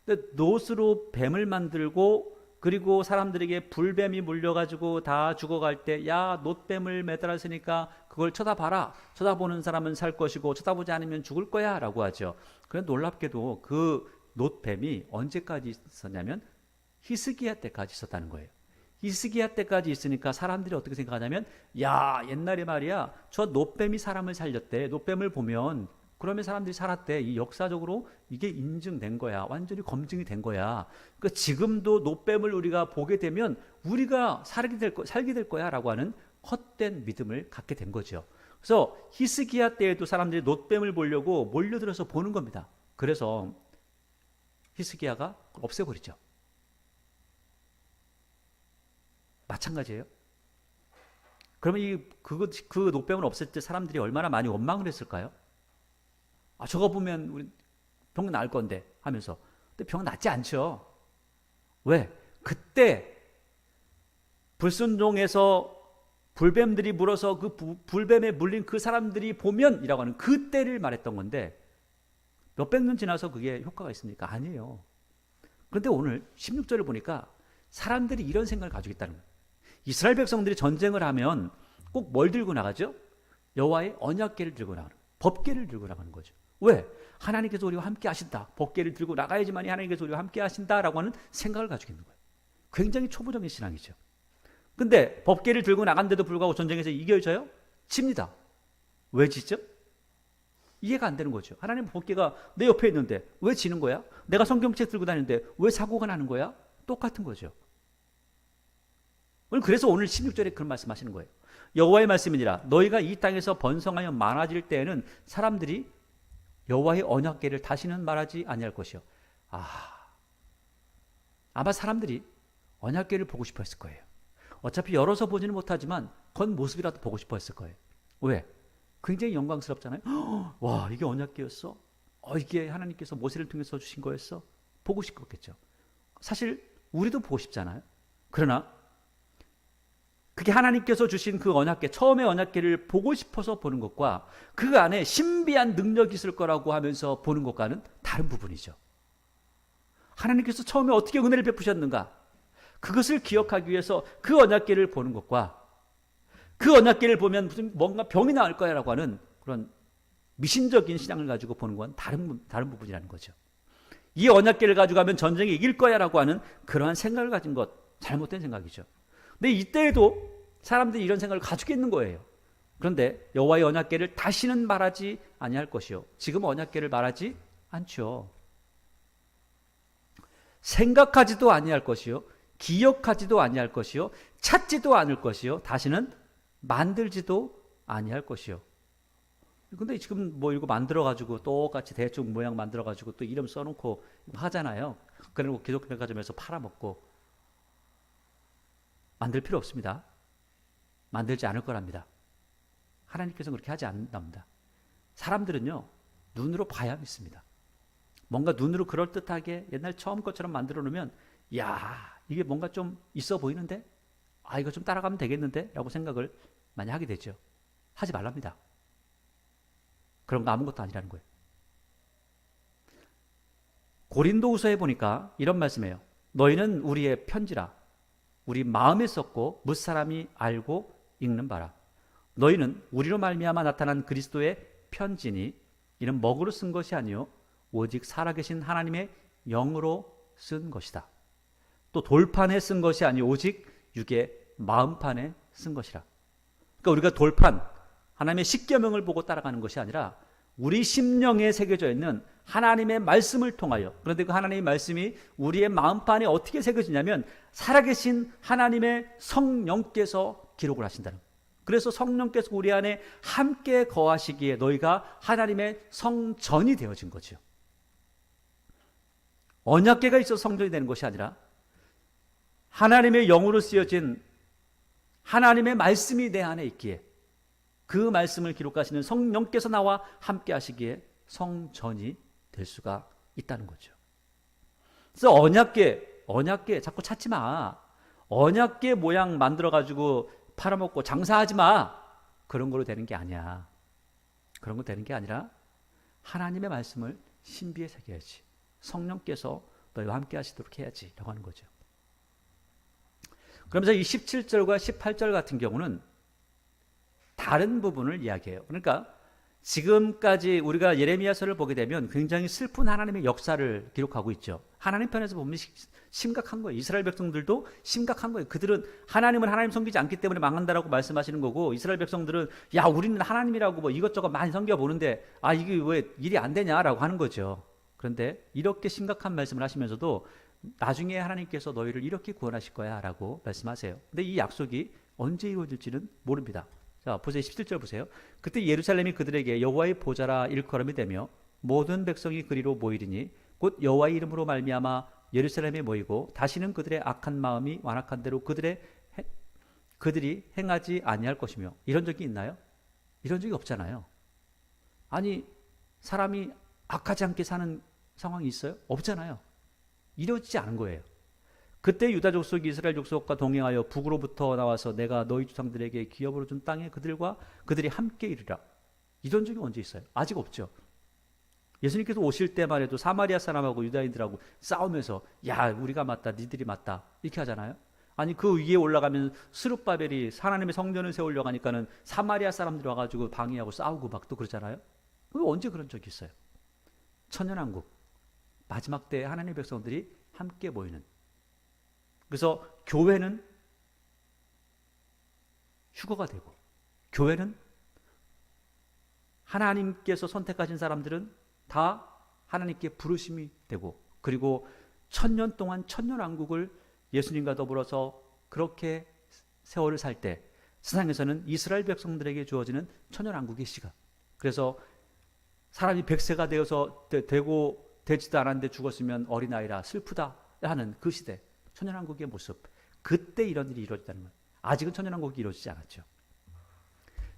근데 놋으로 뱀을 만들고 그리고 사람들에게 불뱀이 물려가지고 다 죽어갈 때, 야, 놋뱀을 매달았으니까 그걸 쳐다봐라. 쳐다보는 사람은 살 것이고 쳐다보지 않으면 죽을 거야 라고 하죠. 그런데 놀랍게도 그 놋뱀이 언제까지 있었냐면 히스기야 때까지 있었다는 거예요. 히스기야 때까지 있으니까 사람들이 어떻게 생각하냐면, 야, 옛날에 말이야, 저 놋뱀이 사람을 살렸대. 놋뱀을 보면 그러면 사람들이 살았대. 이 역사적으로 이게 인증된 거야. 완전히 검증이 된 거야. 그러니까 지금도 놋뱀을 우리가 보게 되면 우리가 살게 될 거야 라고 하는 헛된 믿음을 갖게 된 거죠. 그래서 히스기야 때에도 사람들이 놋뱀을 보려고 몰려들어서 보는 겁니다. 그래서 히스기야가 없애버리죠. 마찬가지예요. 그러면 그 놋뱀을 없앨 때 사람들이 얼마나 많이 원망을 했을까요? 저거 보면 우리 병 나을 건데 하면서. 근데 병 낫지 않죠. 왜? 그때 불순종해서 불뱀들이 물어서 그 불뱀에 물린 그 사람들이 보면 이라고 하는 그때를 말했던 건데, 몇백 년 지나서 그게 효과가 있습니까? 아니에요. 그런데 오늘 16절을 보니까 사람들이 이런 생각을 가지고 있다는 거예요. 이스라엘 백성들이 전쟁을 하면 꼭 뭘 들고 나가죠? 여호와의 언약궤를 들고 나가는 거예요. 법궤를 들고 나가는 거죠. 왜? 하나님께서 우리와 함께 하신다. 법궤를 들고 나가야지만이 하나님께서 우리와 함께 하신다라고 하는 생각을 가지고 있는 거예요. 굉장히 초보적인 신앙이죠. 근데 법궤를 들고 나간데도 불구하고 전쟁에서 이겨져요? 집니다. 왜 지죠? 이해가 안 되는 거죠. 하나님 법궤가 내 옆에 있는데 왜 지는 거야? 내가 성경책 들고 다니는데 왜 사고가 나는 거야? 똑같은 거죠. 그래서 오늘 16절에 그런 말씀 하시는 거예요. 여호와의 말씀이니라. 너희가 이 땅에서 번성하여 많아질 때에는 사람들이 여호와의 언약궤를 다시는 말하지 아니할 것이요. 아마 사람들이 언약궤를 보고 싶어 했을 거예요. 어차피 열어서 보지는 못하지만 겉모습이라도 보고 싶어 했을 거예요. 왜? 굉장히 영광스럽잖아요. 와, 이게 언약궤였어? 이게 하나님께서 모세를 통해서 주신 거였어? 보고 싶었겠죠. 사실 우리도 보고 싶잖아요. 그러나 그게 하나님께서 주신 그 언약궤, 처음의 언약궤를 보고 싶어서 보는 것과 그 안에 신비한 능력이 있을 거라고 하면서 보는 것과는 다른 부분이죠. 하나님께서 처음에 어떻게 은혜를 베푸셨는가, 그것을 기억하기 위해서 그 언약궤를 보는 것과 그 언약궤를 보면 무슨 뭔가 병이 나을 거야 라고 하는 그런 미신적인 신앙을 가지고 보는 건 다른 부분이라는 거죠. 이 언약궤를 가지고 가면 전쟁에 이길 거야 라고 하는 그러한 생각을 가진 것, 잘못된 생각이죠. 근데 이때에도 사람들이 이런 생각을 가지고 있는 거예요. 그런데 여호와의 언약궤를 다시는 말하지 아니할 것이요. 지금 언약궤를 말하지 않죠. 생각하지도 아니할 것이요. 기억하지도 아니할 것이요 찾지도 않을 것이요 다시는 만들지도 아니할 것이요. 근데 지금 뭐 이거 만들어 가지고 똑같이 대충 모양 만들어 가지고 또 이름 써놓고 하잖아요. 그리고 기독교 백화점에서 팔아먹고. 만들 필요 없습니다. 만들지 않을 거랍니다. 하나님께서 그렇게 하지 않는답니다. 사람들은요 눈으로 봐야 믿습니다. 뭔가 눈으로 그럴듯하게 옛날 처음 것처럼 만들어 놓으면 야 이게 뭔가 좀 있어 보이는데 아 이거 좀 따라가면 되겠는데 라고 생각을 많이 하게 되죠. 하지 말랍니다. 그런 거 아무것도 아니라는 거예요. 고린도후서에 보니까 이런 말씀이에요. 너희는 우리의 편지라 우리 마음에 썼고 무사람이 알고 읽는 바라. 너희는 우리로 말미암아 나타난 그리스도의 편지니 이는 먹으로 쓴 것이 아니요 오직 살아계신 하나님의 영으로 쓴 것이다. 또 돌판에 쓴 것이 아니요 오직 육의 마음판에 쓴 것이라. 그러니까 우리가 돌판 하나님의 십계명을 보고 따라가는 것이 아니라 우리 심령에 새겨져 있는 하나님의 말씀을 통하여, 그런데 그 하나님의 말씀이 우리의 마음판에 어떻게 새겨지냐면 살아계신 하나님의 성령께서 기록을 하신다는 거예요. 그래서 성령께서 우리 안에 함께 거하시기에 너희가 하나님의 성전이 되어진 거죠. 언약궤가 있어서 성전이 되는 것이 아니라 하나님의 영으로 쓰여진 하나님의 말씀이 내 안에 있기에 그 말씀을 기록하시는 성령께서 나와 함께 하시기에 성전이 될 수가 있다는 거죠. 그래서 언약궤 자꾸 찾지 마. 언약궤 모양 만들어가지고 팔아먹고 장사하지 마. 그런 거로 되는 게 아니야. 그런 거 되는 게 아니라 하나님의 말씀을 신비에 새겨야지. 성령께서 너희와 함께 하시도록 해야지 라고 하는 거죠. 그러면서 이 17절과 18절 같은 경우는 다른 부분을 이야기해요. 그러니까 지금까지 우리가 예레미야서를 보게 되면 굉장히 슬픈 하나님의 역사를 기록하고 있죠. 하나님 편에서 보면 심각한 거예요. 이스라엘 백성들도 심각한 거예요. 그들은 하나님은 하나님 섬기지 않기 때문에 망한다라고 말씀하시는 거고, 이스라엘 백성들은 야 우리는 하나님이라고 뭐 이것저것 많이 섬겨보는데 아 이게 왜 일이 안 되냐라고 하는 거죠. 그런데 이렇게 심각한 말씀을 하시면서도 나중에 하나님께서 너희를 이렇게 구원하실 거야 라고 말씀하세요. 근데 이 약속이 언제 이루어질지는 모릅니다. 자, 보세요. 17절 보세요. 그때 예루살렘이 그들에게 여호와의 보좌라 일컬음이 되며 모든 백성이 그리로 모이리니 곧 여호와의 이름으로 말미암아 예루살렘에 모이고 다시는 그들의 악한 마음이 완악한 대로 그들이 행하지 아니할 것이며. 이런 적이 있나요? 이런 적이 없잖아요. 아니 사람이 악하지 않게 사는 상황이 있어요? 없잖아요. 이루어지지 않은 거예요. 그때 유다 족속이 이스라엘 족속과 동행하여 북으로부터 나와서 내가 너희 조상들에게 기업으로 준 땅에 그들이 함께 이르라. 이런 적이 언제 있어요? 아직 없죠. 예수님께서 오실 때만 해도 사마리아 사람하고 유다인들하고 싸우면서 야 우리가 맞다 니들이 맞다 이렇게 하잖아요. 아니 그 위에 올라가면 스룹바벨이 하나님의 성전을 세우려고 하니까는 사마리아 사람들이 와가지고 방해하고 싸우고 막 또 그러잖아요. 언제 그런 적이 있어요? 천년왕국 마지막 때에 하나님의 백성들이 함께 모이는. 그래서 교회는 휴거가 되고 교회는 하나님께서 선택하신 사람들은 다 하나님께 부르심이 되고, 그리고 천년 동안 천년왕국을 예수님과 더불어서 그렇게 세월을 살 때 세상에서는 이스라엘 백성들에게 주어지는 천년왕국의 시간. 그래서 사람이 100세가 되지도 않았는데 죽었으면 어린아이라 슬프다 하는 그 시대, 천년왕국의 모습, 그때 이런 일이 이루어졌다는 거예요. 아직은 천년왕국이 이루어지지 않았죠.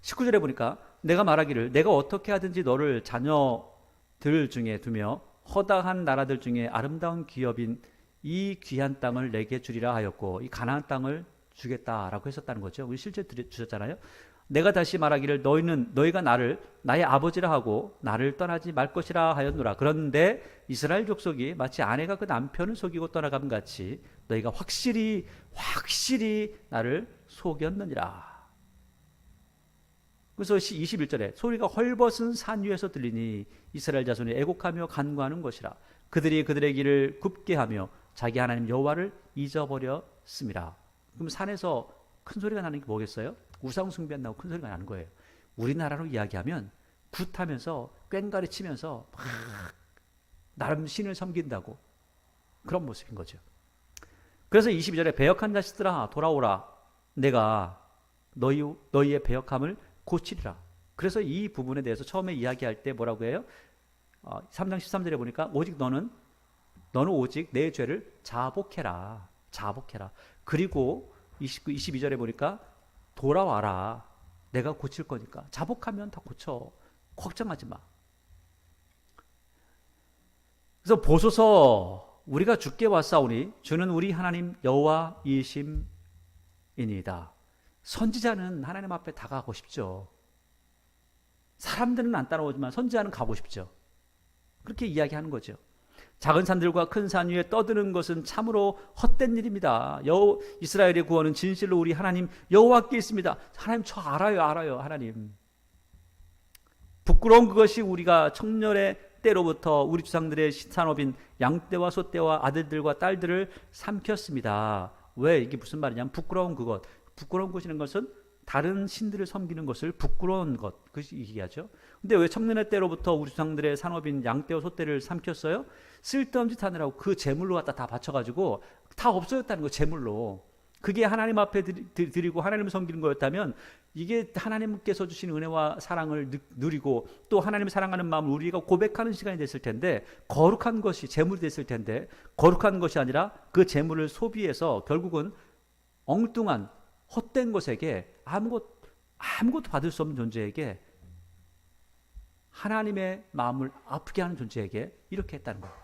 19절에 보니까 내가 말하기를 내가 어떻게 하든지 너를 자녀들 중에 두며 허다한 나라들 중에 아름다운 기업인 이 귀한 땅을 내게 주리라 하였고, 이 가나안 땅을 주겠다라고 했었다는 거죠. 우리 실제 주셨잖아요. 내가 다시 말하기를 너희가 나를 나의 아버지라 하고 나를 떠나지 말 것이라 하였노라. 그런데 이스라엘 족속이 마치 아내가 그 남편을 속이고 떠나감 같이 너희가 확실히 나를 속였느니라. 그래서 21절에 소리가 헐벗은 산 위에서 들리니 이스라엘 자손이 애곡하며 간구하는 것이라. 그들이 그들의 길을 굽게 하며 자기 하나님 여호와를 잊어버렸습니다. 그럼 산에서 큰 소리가 나는 게 뭐겠어요? 우상 숭배한다고 큰 소리가 나는 거예요. 우리나라로 이야기하면 굿하면서 꽹가리 치면서 막 나름 신을 섬긴다고 그런 모습인 거죠. 그래서 22절에 배역한 자식들아 돌아오라. 내가 너희의 배역함을 고치리라. 그래서 이 부분에 대해서 처음에 이야기할 때 뭐라고 해요? 3장 13절에 보니까 오직 너는 오직 내 죄를 자복해라. 자복해라. 그리고 22절에 보니까 돌아와라. 내가 고칠 거니까. 자복하면 다 고쳐. 걱정하지 마. 그래서 보소서 우리가 주께 왔사오니 주는 우리 하나님 여호와이심이니이다. 선지자는 하나님 앞에 다가가고 싶죠. 사람들은 안 따라오지만 선지자는 가고 싶죠. 그렇게 이야기하는 거죠. 작은 산들과 큰 산 위에 떠드는 것은 참으로 헛된 일입니다. 이스라엘의 구원은 진실로 우리 하나님 여호와께 있습니다. 하나님 저 알아요 하나님. 부끄러운 그것이 우리가 청년의 때로부터 우리 조상들의 산업인 양떼와 소떼와 아들들과 딸들을 삼켰습니다. 왜 이게 무슨 말이냐면 부끄러운 것이라는 것은 다른 신들을 섬기는 것을 부끄러운 것, 그것이 얘기하죠. 근데 왜 청년의 때로부터 우리 조상들의 산업인 양떼와 소떼를 삼켰어요? 쓸데없는 짓 하느라고 그 제물로 갖다 다 바쳐가지고 다 없어졌다는 거, 제물로. 그게 하나님 앞에 드리고 하나님을 섬기는 거였다면 이게 하나님께서 주신 은혜와 사랑을 누리고 또 하나님을 사랑하는 마음을 우리가 고백하는 시간이 됐을 텐데, 거룩한 것이 제물이 됐을 텐데, 거룩한 것이 아니라 그 제물을 소비해서 결국은 엉뚱한 헛된 것에게 아무것도 받을 수 없는 존재에게, 하나님의 마음을 아프게 하는 존재에게 이렇게 했다는 거예요.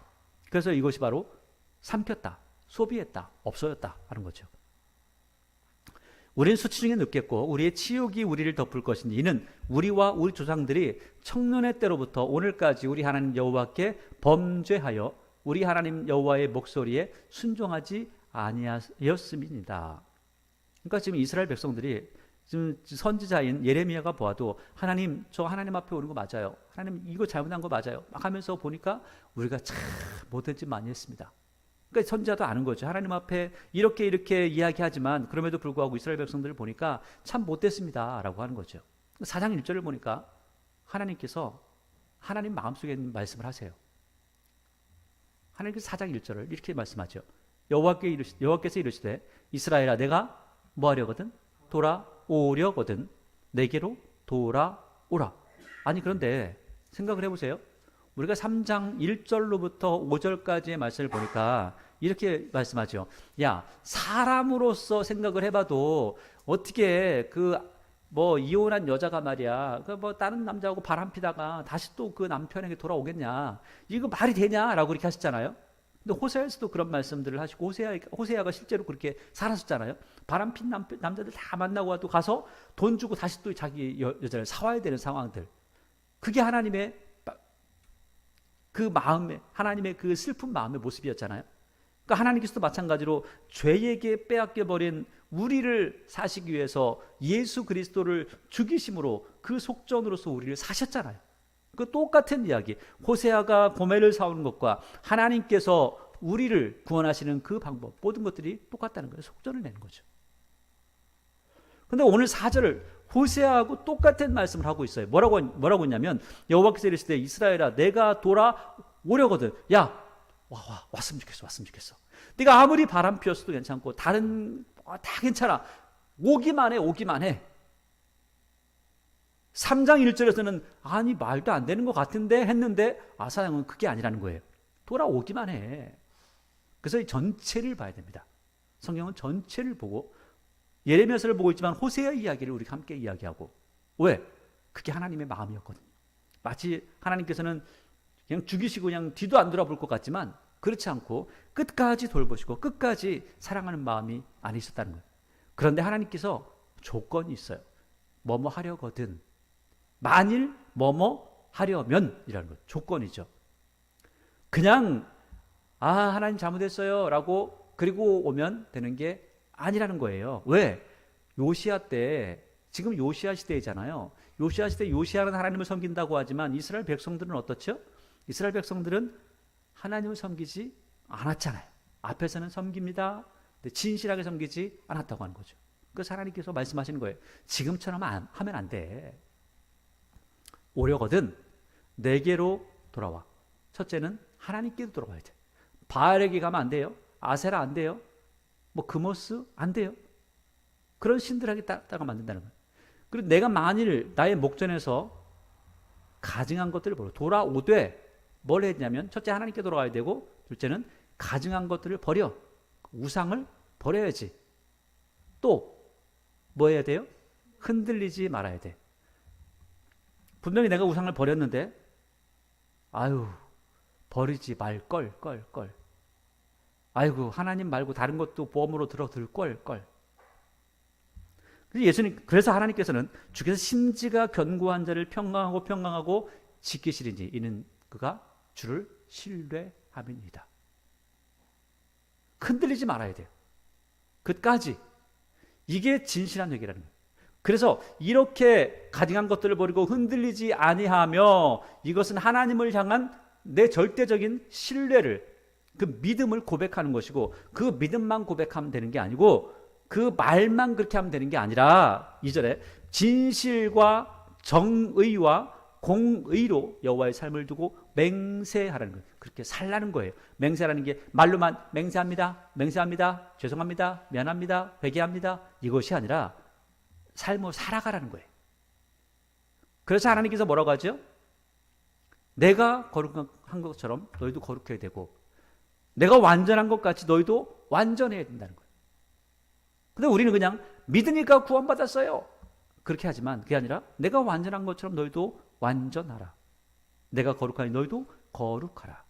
그래서 이것이 바로 삼켰다, 소비했다, 없어졌다 하는 거죠. 우리는 수치 중에 늦겠고 우리의 치욕이 우리를 덮을 것인지 이는 우리와 우리 조상들이 청년의 때로부터 오늘까지 우리 하나님 여호와께 범죄하여 우리 하나님 여호와의 목소리에 순종하지 아니하였음이니이다. 그러니까 지금 이스라엘 백성들이 지금 선지자인 예레미야가 보아도 하나님, 저 하나님 앞에 오는 거 맞아요. 하나님 이거 잘못한 거 맞아요. 막 하면서 보니까 우리가 참 못된 짓 많이 했습니다. 그러니까 선지자도 아는 거죠. 하나님 앞에 이렇게 이야기하지만 그럼에도 불구하고 이스라엘 백성들을 보니까 참 못됐습니다 라고 하는 거죠. 4장 1절을 보니까 하나님께서 하나님 마음속에 있는 말씀을 하세요. 하나님께서 4장 1절을 이렇게 말씀하죠. 여호와께서 이르시되 이스라엘아 내가 뭐 하려거든? 돌아오려거든 내게로 돌아오라. 아니 그런데 생각을 해보세요. 우리가 3장 1절로부터 5절까지의 말씀을 보니까 이렇게 말씀하죠. 야, 사람으로서 생각을 해봐도 어떻게 이혼한 여자가 말이야, 다른 남자하고 바람피다가 다시 또 그 남편에게 돌아오겠냐? 이거 말이 되냐라고 그렇게 하셨잖아요. 근데 호세아에서도 그런 말씀들을 하시고 호세아가 실제로 그렇게 살았었잖아요. 바람핀 남자들 다 만나고 또 가서 돈 주고 다시 또 자기 여자를 사와야 되는 상황들. 그게 하나님의 그 마음에, 하나님의 그 슬픈 마음의 모습이었잖아요. 그러니까 하나님께서도 마찬가지로 죄에게 빼앗겨버린 우리를 사시기 위해서 예수 그리스도를 죽이심으로 그 속전으로서 우리를 사셨잖아요. 그 똑같은 이야기, 호세아가 고멜을 사오는 것과 하나님께서 우리를 구원하시는 그 방법, 모든 것들이 똑같다는 거예요. 속전을 내는 거죠. 근데 오늘 4절을 호세아하고 똑같은 말씀을 하고 있어요. 뭐라고 했냐면 여호와께서 이르시되 이스라엘아 내가 돌아오려거든. 야, 왔으면 좋겠어. 네가 아무리 바람 피웠어도 괜찮고 다른 다 괜찮아. 오기만 해. 3장 1절에서는 아니 말도 안 되는 것 같은데 했는데 아사장은 그게 아니라는 거예요. 돌아오기만 해. 그래서 이 전체를 봐야 됩니다. 성경은 전체를 보고 예레미야서를 보고 있지만 호세아 이야기를 우리가 함께 이야기하고, 왜? 그게 하나님의 마음이었거든요. 마치 하나님께서는 그냥 죽이시고 그냥 뒤도 안 돌아볼 것 같지만 그렇지 않고 끝까지 돌보시고 끝까지 사랑하는 마음이 안에 있었다는 거예요. 그런데 하나님께서 조건이 있어요. 뭐뭐 하려거든, 만일 뭐뭐 하려면 이라는 거, 조건이죠. 그냥 하나님 잘못했어요 라고 그리고 오면 되는 게 아니라는 거예요. 왜? 요시야 때, 지금 요시야 시대이잖아요. 요시야 시대 요시야는 하나님을 섬긴다고 하지만 이스라엘 백성들은 어떻죠? 이스라엘 백성들은 하나님을 섬기지 않았잖아요. 앞에서는 섬깁니다. 근데 진실하게 섬기지 않았다고 하는 거죠. 그래서 하나님께서 말씀하시는 거예요. 지금처럼 하면 안 돼. 오려거든 내게로 돌아와. 첫째는 하나님께로 돌아와야 돼. 바알에게 가면 안 돼요. 아세라 안 돼요. 뭐 금오스 안 돼요. 그런 신들에게 따라가 만든다는 거예요. 그리고 내가 만일 나의 목전에서 가증한 것들을 버려 돌아오되 뭘 해야 되냐면 첫째 하나님께 돌아가야 되고 둘째는 가증한 것들을 버려 우상을 버려야지. 또 뭐 해야 돼요? 흔들리지 말아야 돼. 분명히 내가 우상을 버렸는데 아유 버리지 말걸 걸. 아이고 하나님 말고 다른 것도 보험으로 들어들 걸. 그래서 하나님께서는 주께서 심지가 견고한 자를 평강하고 지키시리니 이는 그가 주를 신뢰함이니이다. 흔들리지 말아야 돼요. 끝까지. 이게 진실한 회개라는 거예요. 그래서 이렇게 가증한 것들을 버리고 흔들리지 아니하며 이것은 하나님을 향한 내 절대적인 신뢰를 그 믿음을 고백하는 것이고 그 믿음만 고백하면 되는 게 아니고 그 말만 그렇게 하면 되는 게 아니라 2절에 진실과 정의와 공의로 여호와의 삶을 두고 맹세하라는 거예요. 그렇게 살라는 거예요. 맹세하라는 게 말로만 맹세합니다, 죄송합니다, 미안합니다, 회개합니다 이것이 아니라 삶을 살아가라는 거예요. 그래서 하나님께서 뭐라고 하죠? 내가 거룩한 것처럼 너희도 거룩해야 되고 내가 완전한 것 같이 너희도 완전해야 된다는 거예요. 근데 우리는 그냥 믿으니까 구원받았어요. 그렇게 하지만 그게 아니라 내가 완전한 것처럼 너희도 완전하라. 내가 거룩하니 너희도 거룩하라.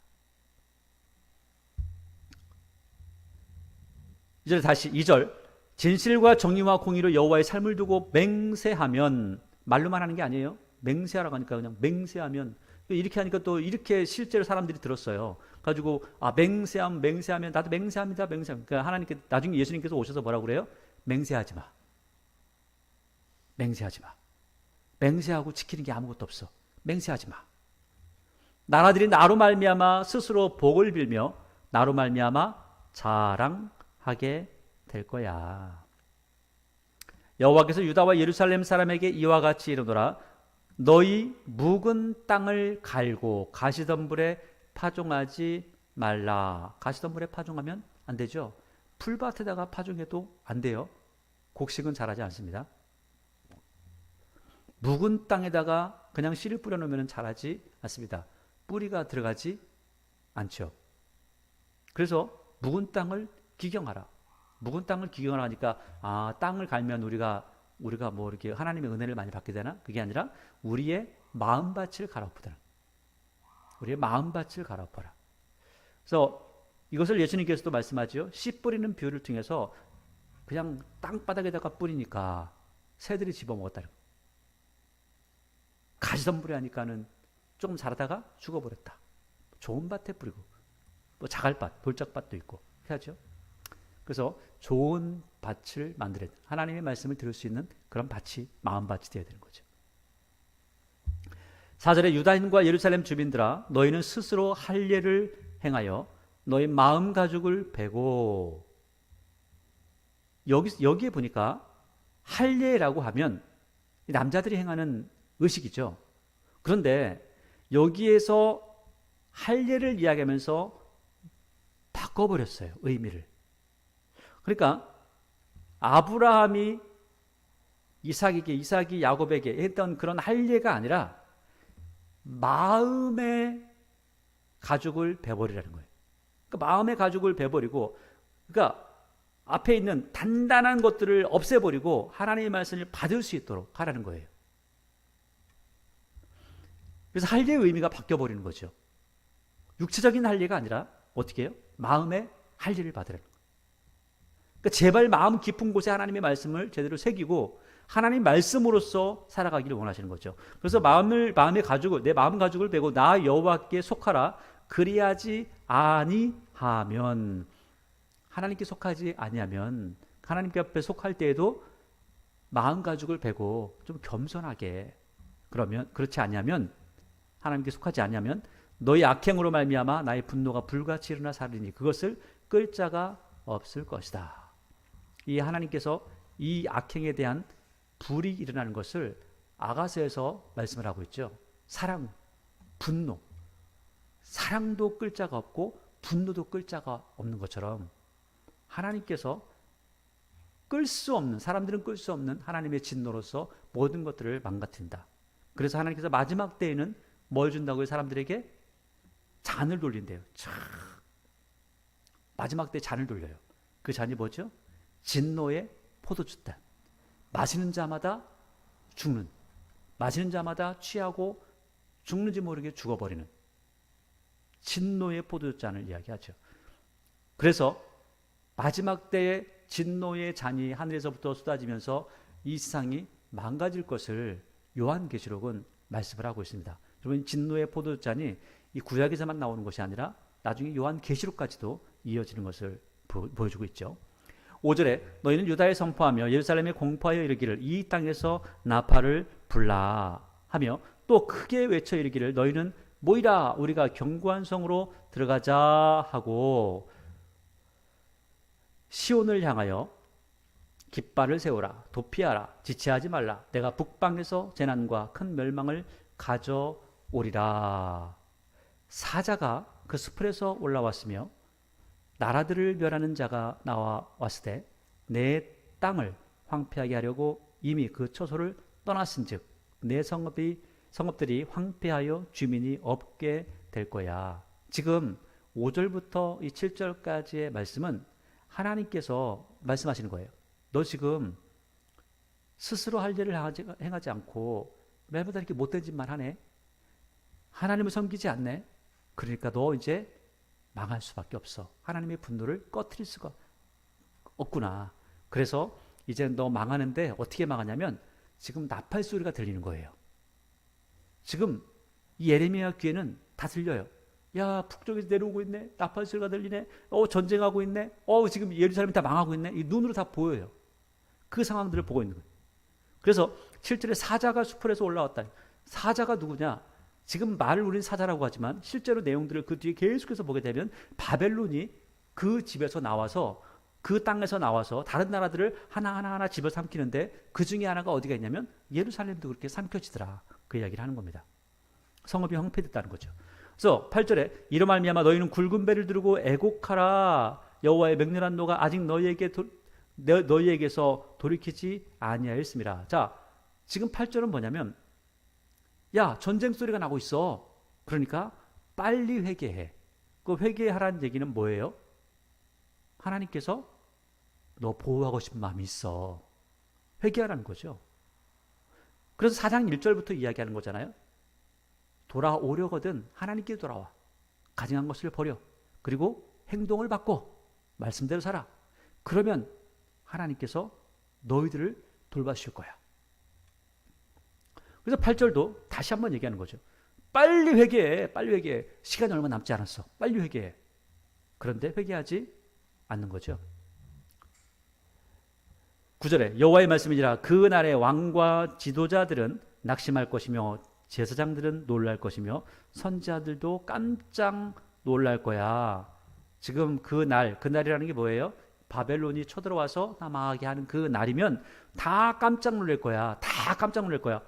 이제 다시 2절 진실과 정의와 공의로 여호와의 삶을 두고 맹세하면 말로만 하는 게 아니에요. 맹세하라고 하니까 그냥 맹세하면 이렇게 하니까 또 이렇게 실제로 사람들이 들었어요. 가지고 맹세하면 나도 맹세합니다. 그러니까 하나님께 나중에 예수님께서 오셔서 뭐라고 그래요? 맹세하지 마. 맹세하고 지키는 게 아무것도 없어. 맹세하지 마. 나라들이 나로 말미암아 스스로 복을 빌며 나로 말미암아 자랑하게 될 거야. 여호와께서 유다와 예루살렘 사람에게 이와 같이 이르노라. 너희 묵은 땅을 갈고 가시덤불에 파종하지 말라. 가시덤불에 파종하면 안 되죠. 풀밭에다가 파종해도 안 돼요. 곡식은 자라지 않습니다. 묵은 땅에다가 그냥 씨를 뿌려놓으면 자라지 않습니다. 뿌리가 들어가지 않죠. 그래서 묵은 땅을 기경하라. 묵은 땅을 기경하니까 땅을 갈면 우리가 뭐 이렇게 하나님의 은혜를 많이 받게 되나? 그게 아니라 우리의 마음밭을 갈아엎으라. 우리의 마음밭을 갈아엎어라. 그래서 이것을 예수님께서도 말씀하죠. 씨 뿌리는 비유를 통해서 그냥 땅바닥에다가 뿌리니까 새들이 집어먹었다는 거예요. 가시덤불에 하니까는 조금 자라다가 죽어버렸다. 좋은 밭에 뿌리고 뭐 자갈밭, 돌짝밭도 있고 해야죠. 그래서 좋은 밭을 만들어야 돼. 하나님의 말씀을 들을 수 있는 그런 밭이 마음밭이 되어야 되는 거죠. 4절에 유다인과 예루살렘 주민들아 너희는 스스로 할례를 행하여 너희 마음 가죽을 베고 여기에 보니까 할례라고 하면 남자들이 행하는 의식이죠. 그런데 여기에서 할례를 이야기하면서 바꿔버렸어요. 의미를. 그러니까 아브라함이 이삭이 야곱에게 했던 그런 할례가 아니라 마음의 가죽을 베버리라는 거예요. 그러니까 마음의 가죽을 베버리고 그러니까 앞에 있는 단단한 것들을 없애버리고 하나님의 말씀을 받을 수 있도록 하라는 거예요. 그래서 할례의 의미가 바뀌어버리는 거죠. 육체적인 할례가 아니라 어떻게 해요? 마음의 할례를 받으라는 거예요. 그러니까 제발 마음 깊은 곳에 하나님의 말씀을 제대로 새기고 하나님 말씀으로서 살아가기를 원하시는 거죠. 그래서 마음의 가죽을 내 마음 가죽을 베고 나 여호와께 속하라. 그리하지 아니하면 하나님께 속하지 아니하면 하나님께 앞에 속할 때에도 마음 가죽을 베고 좀 겸손하게 그러면 그렇지 아니하면 하나님께 속하지 아니하면 너희 악행으로 말미암아 나의 분노가 불같이 일어나 사르니 그것을 끌 자가 없을 것이다. 이 하나님께서 이 악행에 대한 불이 일어나는 것을 아가서에서 말씀을 하고 있죠. 사랑, 분노. 사랑도 끌 자가 없고 분노도 끌 자가 없는 것처럼 하나님께서 끌 수 없는, 사람들은 끌 수 없는 하나님의 진노로서 모든 것들을 망가뜨린다. 그래서 하나님께서 마지막 때에는 뭘 준다고요? 사람들에게 잔을 돌린대요. 마지막 때 잔을 돌려요. 그 잔이 뭐죠? 진노의 포도주다. 마시는 자마다 죽는, 마시는 자마다 취하고 죽는지 모르게 죽어버리는 진노의 포도잔을 이야기하죠. 그래서 마지막 때에 진노의 잔이 하늘에서부터 쏟아지면서 이 세상이 망가질 것을 요한계시록은 말씀을 하고 있습니다. 여러분, 진노의 포도잔이 이 구약에서만 나오는 것이 아니라 나중에 요한계시록까지도 이어지는 것을 보여주고 있죠. 5절에 너희는 유다에 선포하며 예루살렘에 공포하여 이르기를 이 땅에서 나팔을 불라 하며 또 크게 외쳐 이르기를 너희는 모이라 우리가 견고한 성으로 들어가자 하고 시온을 향하여 깃발을 세우라 도피하라 지체하지 말라 내가 북방에서 재난과 큰 멸망을 가져오리라. 사자가 그 숲에서 올라왔으며 나라들을 멸하는 자가 나와왔을 때 내 땅을 황폐하게 하려고 이미 그 처소를 떠났은즉 내 성읍들이 황폐하여 주민이 없게 될 거야. 지금 5절부터 이 7절까지의 말씀은 하나님께서 말씀하시는 거예요. 너 지금 스스로 할 일을 행하지 않고 매일마다 이렇게 못된 짓만 하네. 하나님을 섬기지 않네. 그러니까 너 이제 망할 수밖에 없어. 하나님의 분노를 꺼트릴 수가 없구나. 그래서 이제 너 망하는데 어떻게 망하냐면 지금 나팔 소리가 들리는 거예요. 지금 이 예레미야 귀에는 다 들려요. 야, 북쪽에서 내려오고 있네. 나팔 소리가 들리네. 전쟁하고 있네. 지금 예루살렘이 다 망하고 있네. 이 눈으로 다 보여요. 그 상황들을 보고 있는 거예요. 그래서 7절에 사자가 숲에서 올라왔다. 사자가 누구냐? 지금 말을 우리는 사자라고 하지만 실제로 내용들을 그 뒤에 계속해서 보게 되면 바벨론이 그 집에서 나와서 그 땅에서 나와서 다른 나라들을 하나하나 집어삼키는데 그 중에 하나가 어디가 있냐면 예루살렘도 그렇게 삼켜지더라. 그 이야기를 하는 겁니다. 성읍이 황폐됐다는 거죠. 그래서 8절에 이로 말미암아 너희는 굵은 배를 들고 애곡하라. 여호와의 맹렬한 노가 아직 너희에게서 돌이키지 아니하였습니다. 자, 지금 8절은 뭐냐면 야, 전쟁 소리가 나고 있어. 그러니까 빨리 회개해. 그 회개하라는 얘기는 뭐예요? 하나님께서 너 보호하고 싶은 마음이 있어. 회개하라는 거죠. 그래서 4장 1절부터 이야기하는 거잖아요. 돌아오려거든 하나님께 돌아와. 가증한 것을 버려. 그리고 행동을 바꿔. 말씀대로 살아. 그러면 하나님께서 너희들을 돌봐주실 거야. 그래서 8절도 다시 한번 얘기하는 거죠. 빨리 회개해. 빨리 회개해. 시간이 얼마 남지 않았어. 빨리 회개해. 그런데 회개하지 않는 거죠. 9절에 여호와의 말씀이니라 그 날에 왕과 지도자들은 낙심할 것이며 제사장들은 놀랄 것이며 선지자들도 깜짝 놀랄 거야. 지금 그날이라는 게 뭐예요? 바벨론이 쳐들어와서 망하게 하는 그 날이면 다 깜짝 놀랄 거야. 다 깜짝 놀랄 거야.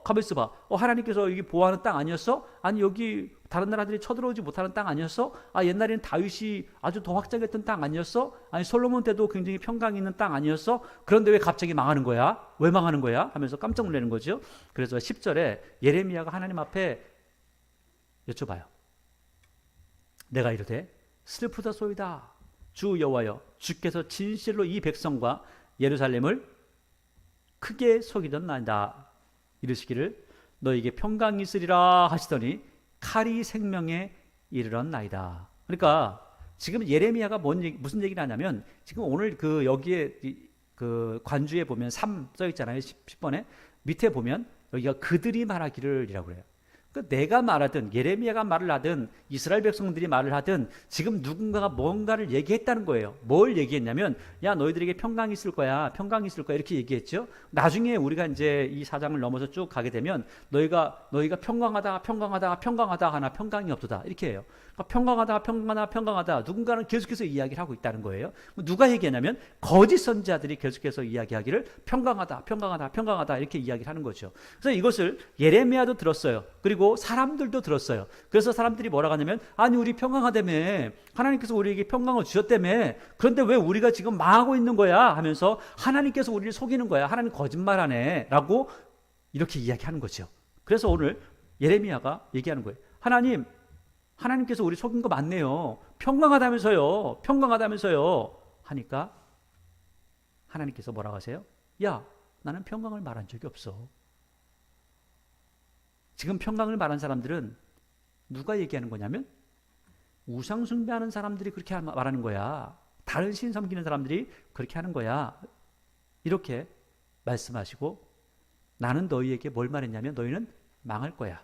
가만 있어봐. 하나님께서 여기 보호하는 땅 아니었어? 아니 여기 다른 나라들이 쳐들어오지 못하는 땅 아니었어? 옛날에는 다윗이 아주 더 확장했던 땅 아니었어? 아니 솔로몬 때도 굉장히 평강이 있는 땅 아니었어? 그런데 왜 갑자기 망하는 거야? 왜 망하는 거야? 하면서 깜짝 놀라는 거죠. 그래서 10절에 예레미야가 하나님 앞에 여쭤봐요. 내가 이르되 슬프다소이다. 주 여호와여 주께서 진실로 이 백성과 예루살렘을 크게 속이던 나이다. 이르시기를 너에게 평강이 있으리라 하시더니 칼이 생명에 이르렀나이다. 그러니까 지금 예레미야가 무슨 얘기를 하냐면 지금 오늘 여기에 그 관주에 보면 3 써 있잖아요. 10번에 밑에 보면 여기가 그들이 말하기를 이라고 그래요. 그러니까 내가 말하든 예레미야가 말을 하든 이스라엘 백성들이 말을 하든 지금 누군가가 뭔가를 얘기했다는 거예요. 뭘 얘기했냐면 야 너희들에게 평강이 있을 거야. 평강이 있을 거야. 이렇게 얘기했죠. 나중에 우리가 이제 이 4장을 넘어서 쭉 가게 되면 너희가 평강하다 하나 평강이 없도다. 이렇게 해요. 그러니까 평강하다 누군가는 계속해서 이야기를 하고 있다는 거예요. 누가 얘기하냐면 거짓 선지자들이 계속해서 이야기하기를 평강하다 이렇게 이야기를 하는 거죠. 그래서 이것을 예레미야도 들었어요. 그리고 그리고 사람들도 들었어요. 그래서 사람들이 뭐라고 하냐면, 아니 우리 평강하다며, 하나님께서 우리에게 평강을 주셨다며, 그런데 왜 우리가 지금 망하고 있는 거야 하면서 하나님께서 우리를 속이는 거야, 하나님 거짓말하네 라고 이렇게 이야기하는 거죠. 그래서 오늘 예레미야가 얘기하는 거예요. 하나님께서 우리 속인 거 맞네요. 평강하다면서요. 하니까 하나님께서 뭐라고 하세요? 야, 나는 평강을 말한 적이 없어. 지금 평강을 말한 사람들은 누가 얘기하는 거냐면 우상 숭배하는 사람들이 그렇게 말하는 거야. 다른 신 섬기는 사람들이 그렇게 하는 거야. 이렇게 말씀하시고, 나는 너희에게 뭘 말했냐면 너희는 망할 거야.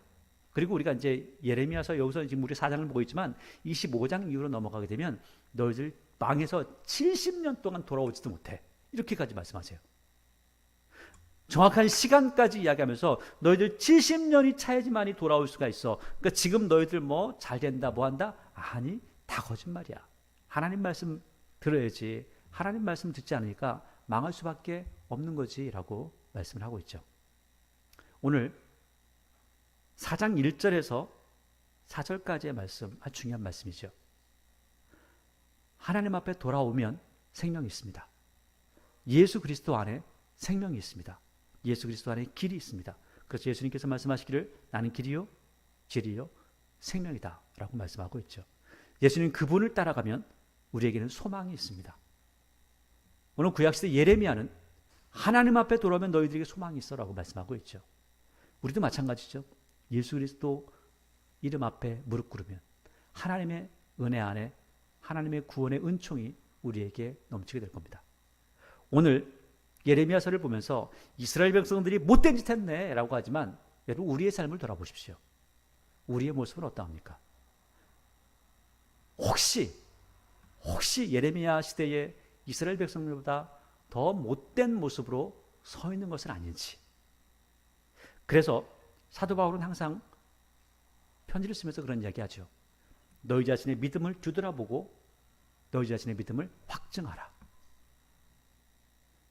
그리고 우리가 이제 예레미야서 여기서 지금 우리 4장을 보고 있지만 25장 이후로 넘어가게 되면 너희들 망해서 70년 동안 돌아오지도 못해. 이렇게까지 말씀하세요. 정확한 시간까지 이야기하면서 너희들 70년이 차야지만이 돌아올 수가 있어. 그러니까 지금 너희들 뭐 잘 된다 뭐 한다? 아니, 다 거짓말이야. 하나님 말씀 들어야지. 하나님 말씀 듣지 않으니까 망할 수밖에 없는 거지 라고 말씀을 하고 있죠. 오늘 4장 1절에서 4절까지의 말씀, 아주 중요한 말씀이죠. 하나님 앞에 돌아오면 생명이 있습니다. 예수 그리스도 안에 생명이 있습니다. 예수 그리스도 안에 길이 있습니다. 그래서 예수님께서 말씀하시기를 나는 길이요 진리요 생명이다 라고 말씀하고 있죠. 예수님 그분을 따라가면 우리에게는 소망이 있습니다. 오늘 구약시대 예레미야는 하나님 앞에 돌아오면 너희들에게 소망이 있어 라고 말씀하고 있죠. 우리도 마찬가지죠. 예수 그리스도 이름 앞에 무릎 꿇으면 하나님의 은혜 안에 하나님의 구원의 은총이 우리에게 넘치게 될 겁니다. 오늘 예레미야서를 보면서 이스라엘 백성들이 못된 짓 했네 라고 하지만 여러분 우리의 삶을 돌아보십시오. 우리의 모습은 어떠합니까? 혹시 예레미야 시대의 이스라엘 백성들보다 더 못된 모습으로 서 있는 것은 아닌지. 그래서 사도 바울은 항상 편지를 쓰면서 그런 이야기하죠. 너희 자신의 믿음을 뒤돌아보고 너희 자신의 믿음을 확증하라.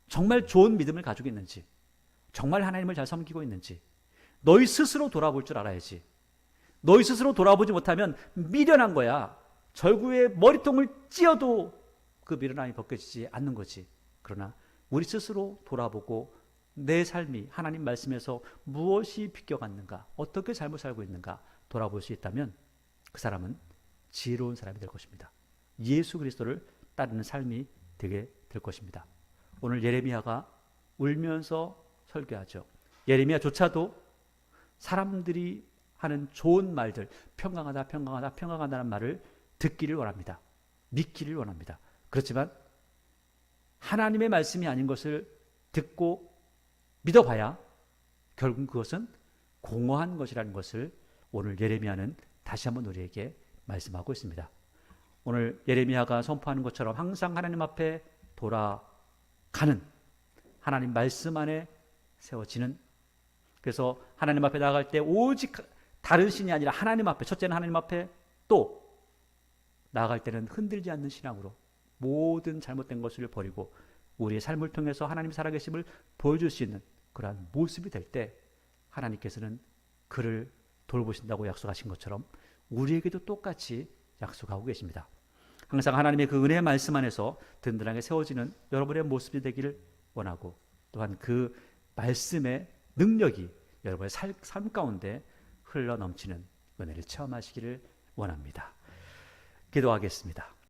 정말 좋은 믿음을 가지고 있는지, 정말 하나님을 잘 섬기고 있는지 너희 스스로 돌아볼 줄 알아야지. 너희 스스로 돌아보지 못하면 미련한 거야. 절구에 머리통을 찧어도 그 미련함이 벗겨지지 않는 거지. 그러나 우리 스스로 돌아보고 내 삶이 하나님 말씀에서 무엇이 비껴갔는가, 어떻게 잘못 살고 있는가 돌아볼 수 있다면 그 사람은 지혜로운 사람이 될 것입니다. 예수 그리스도를 따르는 삶이 되게 될 것입니다. 오늘 예레미야가 울면서 설교하죠. 예레미야조차도 사람들이 하는 좋은 말들, 평강하다는 말을 듣기를 원합니다. 믿기를 원합니다. 그렇지만 하나님의 말씀이 아닌 것을 듣고 믿어봐야 결국 그것은 공허한 것이라는 것을 오늘 예레미야는 다시 한번 우리에게 말씀하고 있습니다. 오늘 예레미야가 선포하는 것처럼 항상 하나님 앞에 돌아가는, 하나님 말씀 안에 세워지는, 그래서 하나님 앞에 나아갈 때 오직 다른 신이 아니라 하나님 앞에, 첫째는 하나님 앞에, 또 나아갈 때는 흔들지 않는 신앙으로 모든 잘못된 것을 버리고 우리의 삶을 통해서 하나님 살아계심을 보여줄 수 있는 그러한 모습이 될 때 하나님께서는 그를 돌보신다고 약속하신 것처럼 우리에게도 똑같이 약속하고 계십니다. 항상 하나님의 그 은혜의 말씀 안에서 든든하게 세워지는 여러분의 모습이 되기를 원하고, 또한 그 말씀의 능력이 여러분의 삶 가운데 흘러 넘치는 은혜를 체험하시기를 원합니다. 기도하겠습니다.